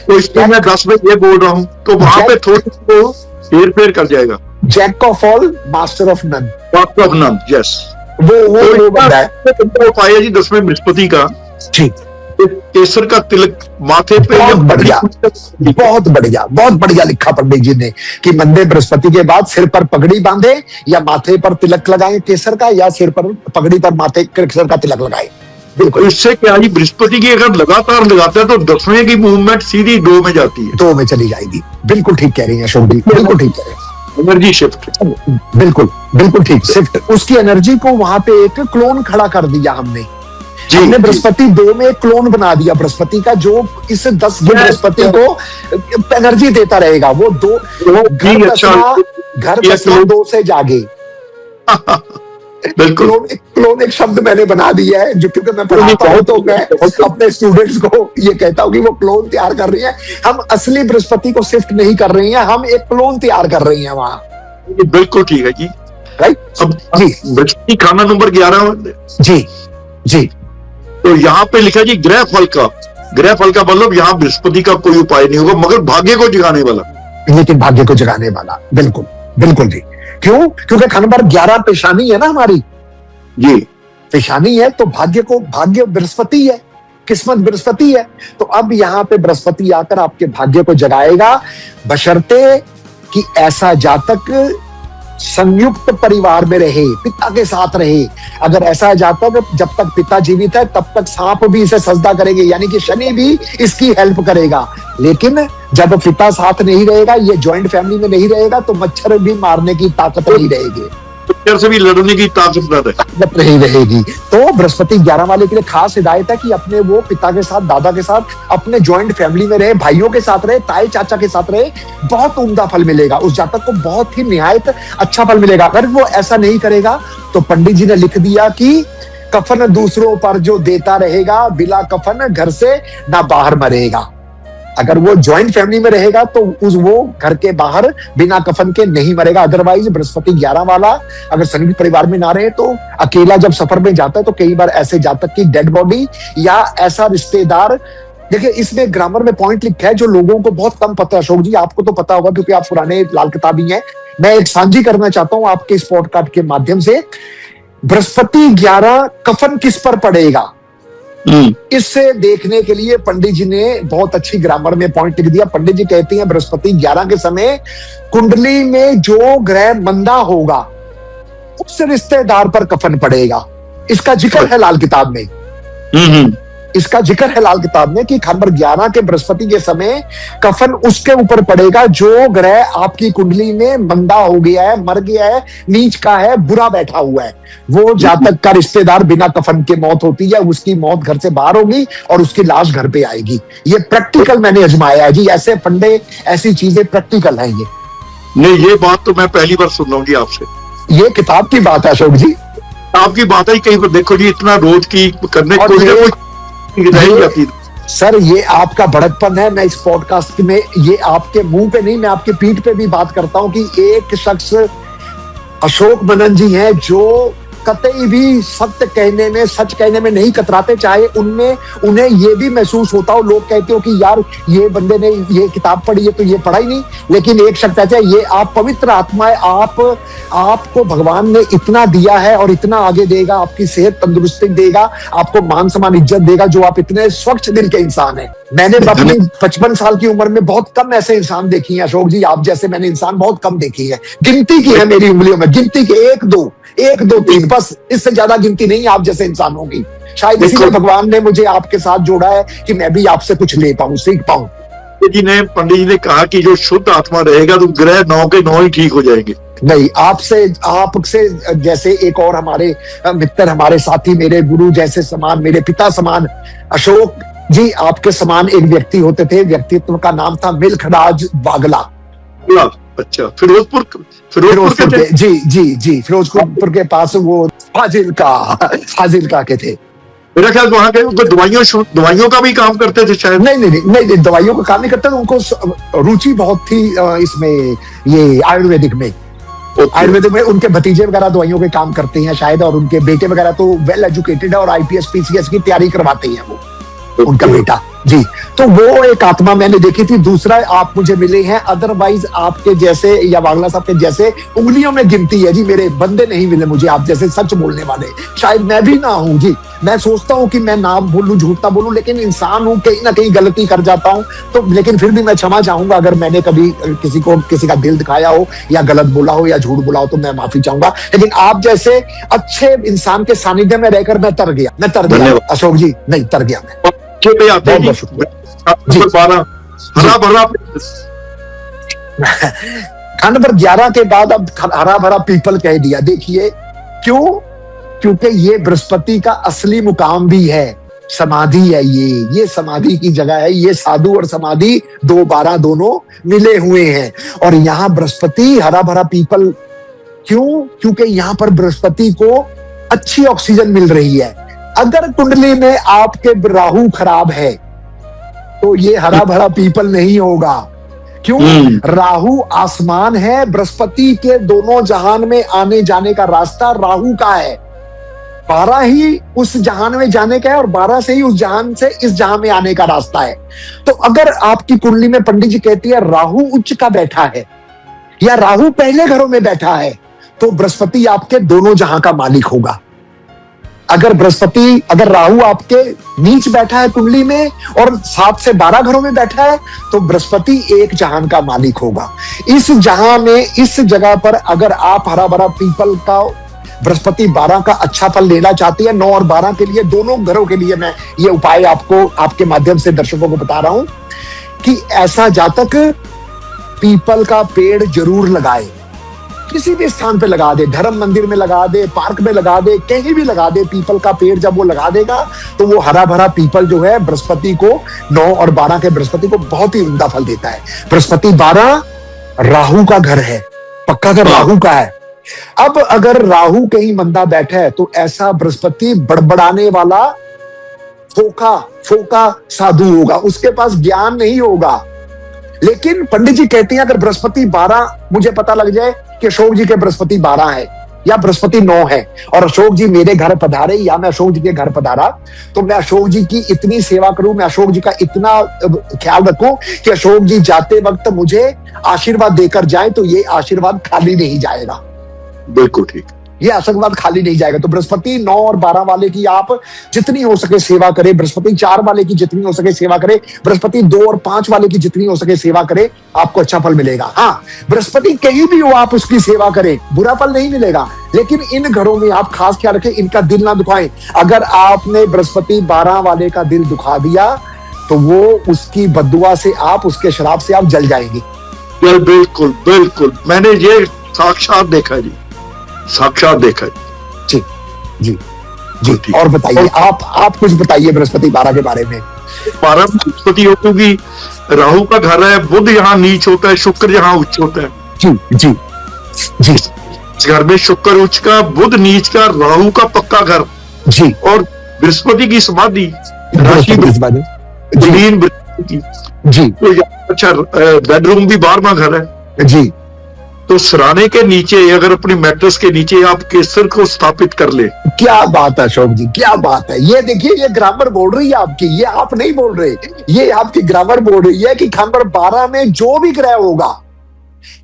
तो इसलिए मैं 10 में ये बोल रहा हूँ, तो वहां पे थोड़ी तो हेर फेर कर जाएगा। Jack of all master of none, master of none, yes. वो बंदा है पाया जी 10वें बृहस्पति का जी। केसर का तिलक माथे पे, बहुत बढ़िया, बहुत बढ़िया लिखा पंडित जी ने कि मंदे बृहस्पति के बाद सिर पर पगड़ी बांधे या माथे पर तिलक लगाएं केसर का, या सिर पर पगड़ी पर माथे केसर का तिलक लगाएं। बिल्कुल। इससे क्या जी, बृहस्पति की अगर लगातार लगाता है तो 10वें की मूवमेंट सीधी 2 में जाती है, 2 में चली जाएगी। बिल्कुल ठीक कह रही है अशोक जी, बिल्कुल ठीक कह रहे हैं। एनर्जी शिफ्ट, बिल्कुल ठीक, शिफ्ट। उसकी एनर्जी को वहां पे एक क्लोन खड़ा कर दिया हमने हमने बृहस्पति 2 में एक क्लोन बना दिया बृहस्पति का, जो इस 10 बृहस्पति को एनर्जी देता रहेगा। वो 2 घर 2 से जागे। क्लोन एक शब्द मैंने बना दिया है, जो क्योंकि मैं पढ़ाता हूं तो मैं अपने स्टूडेंट्स को ये कहता हूं कि वो क्लोन तैयार कर रही है। हम असली बृहस्पति को शिफ्ट नहीं कर रही हैं, हम एक क्लोन तैयार कर रही हैं वहां। बिल्कुल ठीक है जी, राइट अब जी। बृहस्पति खाना नंबर 11 जी। तो यहाँ पे लिखा जी ग्रह फल का मतलब यहाँ बृहस्पति का कोई उपाय नहीं होगा, मगर भाग्य को जगाने वाला। लेकिन भाग्य को जगाने वाला, बिल्कुल जी। क्यों? क्योंकि खाना नंबर 11 पेशानी है ना हमारी जी, पेशानी है, तो भाग्य बृहस्पति है, किस्मत बृहस्पति है। तो अब यहाँ पे बृहस्पति आकर आपके भाग्य को जगाएगा, बशर्ते कि ऐसा जातक संयुक्त परिवार में रहे, पिता के साथ रहे। अगर ऐसा जातक जब तक पिता जीवित है तब तक सांप भी इसे सजदा करेंगे, यानी कि शनि भी इसकी हेल्प करेगा। लेकिन जब पिता साथ नहीं रहेगा, ये ज्वाइंट फैमिली में नहीं रहेगा, तो मच्छर भी मारने की ताकत नहीं रहेगी, मच्छर से भी लड़ने की ताकत नहीं रहेगी। तो बृहस्पति 11 वाले के लिए खास हिदायत है कि अपने वो पिता के साथ, दादा के साथ, अपने ज्वाइंट फैमिली में रहे, भाइयों के साथ रहे, ताए चाचा के साथ रहे। बहुत उम्दा फल मिलेगा उस जातक को, बहुत ही निहायत अच्छा फल मिलेगा। अगर वो ऐसा नहीं करेगा तो पंडित जी ने लिख दिया कि कफन दूसरों पर जो देता रहेगा, बिला कफन घर से ना बाहर मरेगा। अगर वो ज्वाइंट फैमिली में रहेगा तो वो घर के बाहर बिना कफन के नहीं मरेगा। अदरवाइज बृहस्पति 11 वाला अगर संयुक्त परिवार में ना रहे तो अकेला जब सफर में जाता है तो कई बार ऐसे जातक की डेड बॉडी या ऐसा रिश्तेदार, देखिए इसमें ग्रामर में पॉइंट लिखा है जो लोगों को बहुत कम पता है। अशोक जी आपको तो पता होगा क्योंकि आप पुराने लाल किताबी हैं। मैं एक साझी करना चाहता हूं आपके इस पॉडकास्ट के माध्यम से। बृहस्पति 11 कफन किस पर पड़ेगा, इससे देखने के लिए पंडित जी ने बहुत अच्छी ग्रामर में पॉइंट लिख दिया। पंडित जी कहते हैं बृहस्पति 11 के समय कुंडली में जो ग्रह मंदा होगा उस रिश्तेदार पर कफन पड़ेगा। इसका जिक्र है लाल किताब में, इसका जिक्र है लाल किताब में कि नंबर 11 के बृहस्पति के समय कफन उसके ऊपर पड़ेगा जो ग्रह आपकी कुंडली में मंदा हो गया है, मर गया है, नीच का है, बुरा बैठा हुआ है। वो जातक का रिश्तेदार बिना कफन के मौत होती है, उसकी मौत घर से बाहर होगी और उसकी लाश घर पे आएगी। ये प्रैक्टिकल मैंने आजमाया है जी, ऐसे फंडे, ऐसी चीजें प्रैक्टिकल है। ये नहीं, ये बात तो मैं पहली बार सुन रहा हूँ जी आपसे। ये किताब की बात है अशोक जी, आपकी बात है। कहीं पर देखो जी इतना रोज की करने को सर ये आपका भड़कपन है। मैं इस पॉडकास्ट में ये आपके मुंह पे नहीं, मैं आपके पीठ पे भी बात करता हूं कि एक शख्स अशोक मनन जी हैं जो कतई भी सत्य कहने में, सच कहने में नहीं कतराते, चाहे उनमें उन्हें ये भी महसूस होता हो। लोग कहते हो कि यार ये बंदे ने ये किताब पढ़ी है तो ये पढ़ा ही नहीं। लेकिन एक शख्स ऐसा है, ये आप पवित्र आत्मा है, आपको भगवान ने इतना दिया है और इतना आगे देगा, आपकी सेहत तंदुरुस्ती देगा, आपको मान सम्मान इज्जत देगा, जो आप इतने स्वच्छ दिल के इंसान है। मैंने अपनी 55 साल की उम्र में बहुत कम ऐसे इंसान देखी हैं अशोक जी, आप जैसे मैंने इंसान बहुत कम देखी है। गिनती की है मेरी उंगलियों में, गिनती के 1 2 3 बस, इससे ज्यादा गिनती नहीं आप जैसे इंसानों की। शायद इसीलिए भगवान ने मुझे आपके साथ जोड़ा है कि मैं भी आपसे कुछ ले पाऊं, सीख पाऊं। पंडित जी ने कहा कि जो शुद्ध आत्मा रहेगा तो ग्रह 9 के 9 ही ठीक हो जाएंगे। नहीं, आपसे जैसे एक और हमारे मित्र, हमारे साथी, मेरे गुरु जैसे समान, मेरे पिता समान अशोक जी आपके समान एक व्यक्ति होते थे। व्यक्तित्व का नाम था मिल्खराज बागला। अच्छा, फिरोजपुर के जी फिरोजपुर के पास वो फाजिल का के थे। मेरा ख्याल वहां के वो दवाइयों का भी काम करते थे शायद। नहीं नहीं नहीं नहीं, दवाइयों का काम नहीं करते थे, उनको रुचि बहुत थी इसमें, ये आयुर्वेदिक में। आयुर्वेदिक में उनके भतीजे वगैरह दवाइयों के काम करते हैं शायद, और उनके बेटे वगैरह तो वेल एजुकेटेड है और आईपीएस पीसीएस की तैयारी करवाते हैं वो, उनका बेटा जी। तो वो एक आत्मा मैंने देखी थी। दूसरा, आप मुझे मिले हैं, अदरवाइज आपके जैसे या बांग्ला साहब के जैसे उंगलियों में गिनती है जी मेरे बंदे नहीं मिले मुझे आप जैसे सच बोलने वाले। शायद मैं भी ना हूं जी, मैं सोचता हूं कि मैं ना बोलूं, झूठ ना बोलूं, लेकिन इंसान हूं, कहीं ना कहीं गलती कर जाता हूं। तो लेकिन फिर भी मैं क्षमा चाहूंगा अगर मैंने कभी किसी का दिल दिखाया हो या गलत बोला हो या झूठ बोला हो, तो मैं माफी चाहूंगा। लेकिन आप जैसे अच्छे इंसान के सानिध्य में रहकर मैं तर गया अशोक जी, नहीं तर गया मैं। पे आते हैं खंड नंबर 11 के बाद अब हरा भरा पीपल कह दिया। देखिए क्यों? क्योंकि ये बृहस्पति का असली मुकाम भी है, समाधि है, ये समाधि की जगह है। ये साधु और समाधि 2-12 दोनों मिले हुए हैं। और यहाँ बृहस्पति हरा भरा पीपल क्यों? क्योंकि यहाँ पर बृहस्पति को अच्छी ऑक्सीजन मिल रही है। अगर कुंडली में आपके राहु खराब है तो ये हरा भरा पीपल नहीं होगा। क्यों? राहु आसमान है, बृहस्पति के दोनों जहान में आने जाने का रास्ता राहु का है। 12 ही उस जहान में जाने का है और 12 से ही उस जहान से इस जहान में आने का रास्ता है। तो अगर आपकी कुंडली में पंडित जी कहती है राहु उच्च का बैठा है या राहु पहले घरों में बैठा है, तो बृहस्पति आपके दोनों जहां का मालिक होगा। अगर राहु आपके नीच बैठा है कुंडली में और 7 से 12 घरों में बैठा है, तो बृहस्पति एक जहान का मालिक होगा। इस जहां में, इस जगह पर अगर आप हरा भरा पीपल का बृहस्पति 12 का अच्छा फल लेना चाहती है, 9 और 12 के लिए, दोनों घरों के लिए मैं ये उपाय आपको आपके माध्यम से दर्शकों को बता रहा हूं कि ऐसा जातक पीपल का पेड़ जरूर लगाए। किसी भी स्थान पे लगा दे, धर्म मंदिर में लगा दे, पार्क में लगा दे, कहीं भी लगा दे। पीपल का पेड़ जब वो लगा देगा तो वो हरा भरा पीपल जो है बृहस्पति को, 9 और 12 के बृहस्पति को बहुत ही उम्दा फल देता है। बृहस्पति 12 राहु का घर है, पक्का घर राहु का है। अब अगर राहु कहीं मंदा बैठा है तो ऐसा बृहस्पति बड़बड़ाने वाला फोका साधु होगा, उसके पास ज्ञान नहीं होगा। लेकिन पंडित जी कहते हैं अगर बृहस्पति 12, मुझे पता लग जाए कि अशोक जी के बृहस्पति 12 है या बृहस्पति 9 है और अशोक जी मेरे घर पधारे या मैं अशोक जी के घर पधारा, तो मैं अशोक जी की इतनी सेवा करूं, मैं अशोक जी का इतना ख्याल रखूं कि अशोक जी जाते वक्त मुझे आशीर्वाद देकर जाए, तो ये आशीर्वाद खाली नहीं जाएगा। बिल्कुल ठीक, ये आशीर्वाद खाली नहीं जाएगा। तो बृहस्पति 9 और 12 वाले की आप जितनी हो सके सेवा करें, बृहस्पति 4 वाले की जितनी हो सके सेवा करें, बृहस्पति 2 और 5 वाले की जितनी हो सके सेवा करें, आपको अच्छा फल मिलेगा। हाँ, बृहस्पति कहीं भी हो आप उसकी सेवा करें, बुरा फल नहीं मिलेगा। लेकिन इन घरों में आप खास ख्याल रखें, इनका दिल ना दुखाएं। अगर आपने बृहस्पति 12 वाले का दिल दुखा दिया तो वो उसकी बद्दुआ से, आप उसके शराब से आप जल जाएंगे। बिल्कुल बिल्कुल, मैंने ये साक्षात देखा जी, साक्षात देखा जी जी जी। और बताइए आप कुछ बताइए बृहस्पति 12 के बारे में। 12 बृहस्पति हो, क्योंकि राहु का घर है, बुध यहाँ नीच होता है, शुक्र यहाँ उच्च होता है। जी जी जी। इस घर में शुक्र उच्च का, बुध नीच का, राहु का पक्का घर जी, और बृहस्पति की समाधि राशि जमीन बृहस्पति जी। तो अच्छा बेडरूम भी 12वां घर है जी। तो सराने के नीचे, अगर अपनी मैट्रेस के नीचे आप केसर को स्थापित कर ले, क्या बात है अशोक जी, क्या बात है। ये देखिए, ये ग्रामर बोल रही है आपकी, ये आप नहीं बोल रहे, ये आपकी ग्रामर बोल रही है कि खाना नंबर 12 में जो भी ग्रह होगा,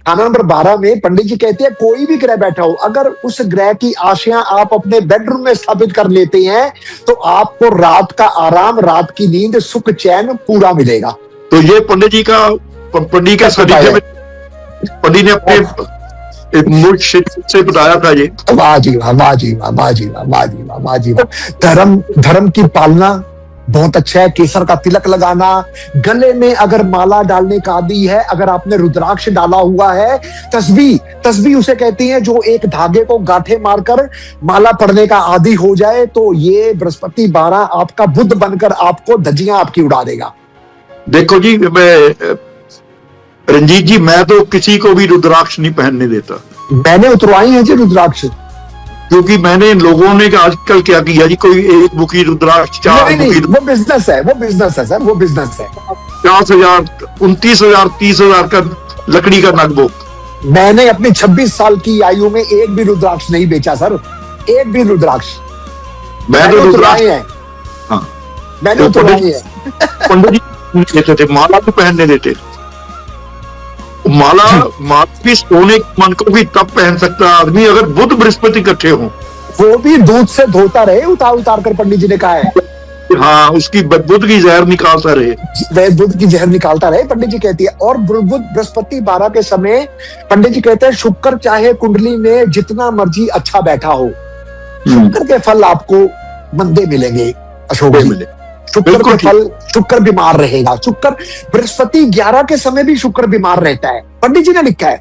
खाना नंबर 12 में पंडित जी कहते हैं कोई भी ग्रह बैठा हो, अगर उस ग्रह की आशियां आप अपने बेडरूम में स्थापित कर लेते हैं तो आपको रात का आराम, रात की नींद, सुख चैन पूरा मिलेगा। तो ये पंडित जी का, पंडित का सानिध्य में पंडित ने अपने मूल क्षेत्र से बताया था ये। वाह जी वाह, वाह जी वाह, वाह जी वाह, वाह जी वाह, वाह जी वाह। धर्म की पालना बहुत अच्छा है। केसर का तिलक लगाना, गले में अगर माला डालने का आदि है, अगर आपने रुद्राक्ष डाला हुआ है, तस्बीह उसे कहती है जो एक धागे को गांठे मारकर माला पड़ने का आदि हो जाए, तो ये बृहस्पति 12 आपका बुद्ध बनकर आपको धज्जियां आपकी उड़ा देगा। देखो जी, मैं रंजीत जी, मैं तो किसी को भी रुद्राक्ष नहीं पहनने देता। मैंने उतरवाई है जी रुद्राक्ष। क्योंकि मैंने लोगों ने आजकल क्या किया जी, कोई एक मुखी रुद्राक्ष, चार नहीं मुखी, वो बिजनेस है, वो बिजनेस है सर, वो बिजनेस है। 50,000, 29,000, 30,000 का लकड़ी का नगबो। मैंने अपनी 26 साल की आयु में एक भी रुद्राक्ष नहीं बेचा सर, एक भी रुद्राक्ष। मैंने उतरवाए रुद्राक्ष, हैं, हाँ, मैंने तो उतरवाए हैं। पंडित जी देते थे, माला भी पहनने देते। माला भी सोने के मन को भी तब पहन सकता है आदमी अगर बुध बृहस्पति इकट्ठे हो, वो भी दूध से धोता रहे, उतार उतार कर, पंडित जी ने कहा है। हाँ, उसकी बुध की जहर निकालता रहे, वह बुध की जहर निकालता रहे, पंडित जी कहती है। और बुध बृहस्पति 12 के समय पंडित जी कहते हैं शुक्र चाहे कुंडली में जितना मर्जी अच्छा बैठा हो, शुक्र के फल आपको मंदे मिलेंगे अशोक जी। शुक्र के फल, शुक्र बीमार रहेगा। शुक्र बृहस्पति 11 के समय भी शुक्र बीमार रहता है, पंडित जी ने लिखा है।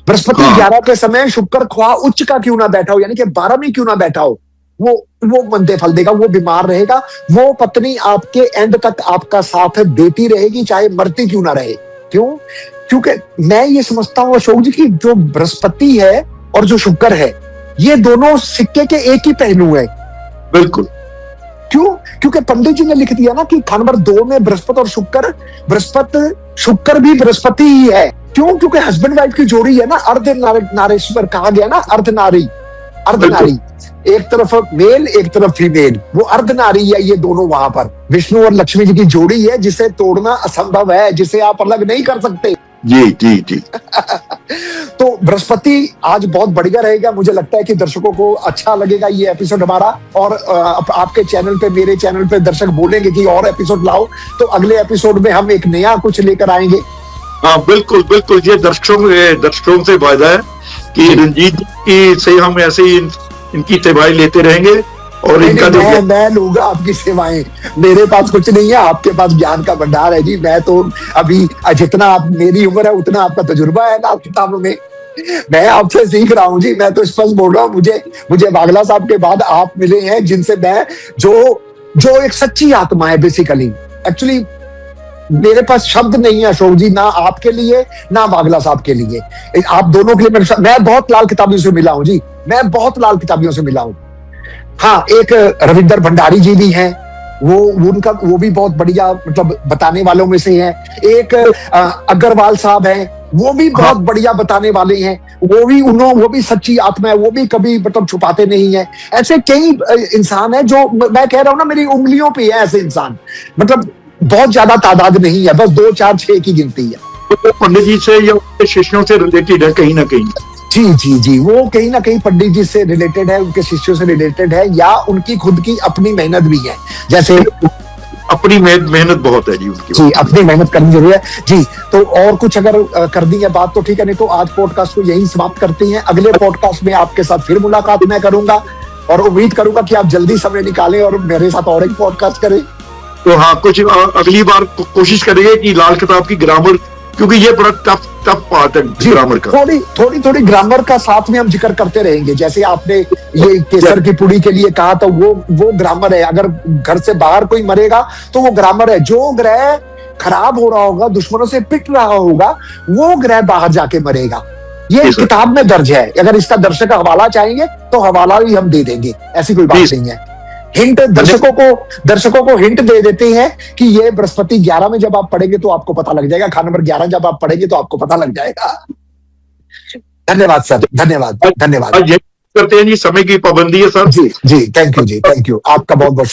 बृहस्पति 11 के समय शुक्र ख्वाह उच्च का क्यों ना बैठा हो, यानी कि 12 में क्यों ना बैठा हो, वो मंदे फल देगा, वो बीमार रहेगा। वो पत्नी आपके एंड तक आपका साथ देती रहेगी, चाहे मरती क्यों ना रहे। क्यों? क्योंकि मैं ये समझता हूं अशोक जी की जो बृहस्पति है और जो शुक्र है, ये दोनों सिक्के के एक ही पहलू है। बिल्कुल। क्यों? क्योंकि पंडित जी ने लिख दिया ना कि खान नंबर 2 में बृहस्पति और शुक्र, बृहस्पति शुक्र भी बृहस्पति ही है। क्यों? क्योंकि हस्बैंड वाइफ की जोड़ी है ना, अर्ध नारेश्वर कहा गया ना, अर्ध नारी, एक तरफ मेल एक तरफ फीमेल, वो अर्ध नारी है। ये दोनों वहां पर विष्णु और लक्ष्मी जी की जोड़ी है, जिसे तोड़ना असंभव है, जिसे आप अलग नहीं कर सकते। जी जी जी। तो बृहस्पति आज बहुत बढ़िया रहेगा। मुझे लगता है कि दर्शकों को अच्छा लगेगा ये एपिसोड हमारा, और आपके चैनल पे, मेरे चैनल पे दर्शक बोलेंगे कि और एपिसोड लाओ, तो अगले एपिसोड में हम एक नया कुछ लेकर आएंगे। हाँ बिल्कुल बिल्कुल, ये दर्शकों से फायदा है कि रंजीत की से हम ऐसे ही इनकी सेवाएं लेते रहेंगे। और इनका मैं लूंगा आपकी सेवाएं, मेरे पास कुछ नहीं है, आपके पास ज्ञान का भंडार है जी। मैं तो अभी जितना आप, मेरी उम्र है उतना आपका तजुर्बा है ना किताबों में, मैं आपसे सीख रहा हूँ जी। मैं तो स्पष्ट बोल रहा हूँ, मुझे वागला साहब के बाद आप मिले हैं जिनसे मैं, जो एक सच्ची आत्मा है बेसिकली। एक्चुअली मेरे पास शब्द नहीं है अशोक जी, ना आपके लिए ना वागला साहब के लिए, आप दोनों के लिए मैं बहुत लाल किताबियों से मिला हूं जी, मैं बहुत लाल किताबियों से मिला हूं। हाँ, एक रविंदर भंडारी जी भी हैं, वो भी बहुत बढ़िया मतलब बताने वालों में से हैं। एक अग्रवाल साहब हैं, वो भी बहुत बढ़िया बताने वाले हैं। वो भी सच्ची आत्मा है, वो भी कभी मतलब छुपाते नहीं है। ऐसे कई इंसान है जो मैं कह रहा हूं ना, मेरी उंगलियों पे है ऐसे इंसान, मतलब बहुत ज्यादा तादाद नहीं है, बस 2, 4, 6 की गिनती है। तो पंडित जी से या उनके शिष्यों से रिलेटेड है कहीं ना कहीं। जी जी जी, वो कहीं ना कहीं पंडित जी से रिलेटेड है, उनके शिष्यों से रिलेटेड है, या उनकी खुद की अपनी मेहनत भी है। जैसे अपनी मेहनत बहुत है जी उनकी। जी, अपनी मेहनत करनी जरूरी है जी। तो और कुछ अगर कर दी है बात तो ठीक है, नहीं तो आज पॉडकास्ट को यही समाप्त करते हैं। अगले पॉडकास्ट में आपके साथ फिर मुलाकात मैं करूंगा, और उम्मीद करूंगा कि आप जल्दी समय निकालें और मेरे साथ और एक पॉडकास्ट करें। तो हाँ, कुछ अगली बार कोशिश करेंगे कि लाल किताब की ग्रामर, क्योंकि ये बड़ा टफ पार्ट है ग्रामर का। थोड़ी ग्रामर का साथ में हम जिक्र करते रहेंगे। जैसे आपने ये केसर की पुड़ी के लिए कहा, तो वो ग्रामर है। अगर घर से बाहर कोई मरेगा तो वो ग्रामर है। जो ग्रह खराब हो रहा होगा, दुश्मनों से पिट रहा होगा, वो ग्रह बाहर जाके मरेगा। ये किताब में दर्ज है। अगर इसका दर्शक हवाला चाहेंगे तो हवाला भी हम दे देंगे, ऐसी कोई बात नहीं है। हिंट दर्शकों को हिंट दे देते हैं कि ये बृहस्पति 11 में जब आप पढ़ेंगे तो आपको पता लग जाएगा, खान नंबर 11 जब आप पढ़ेंगे तो आपको पता लग जाएगा। धन्यवाद सर, धन्यवाद। करते हैं जी, समय की पाबंदी है सर। जी जी, थैंक यू जी, थैंक यू, आपका बहुत बहुत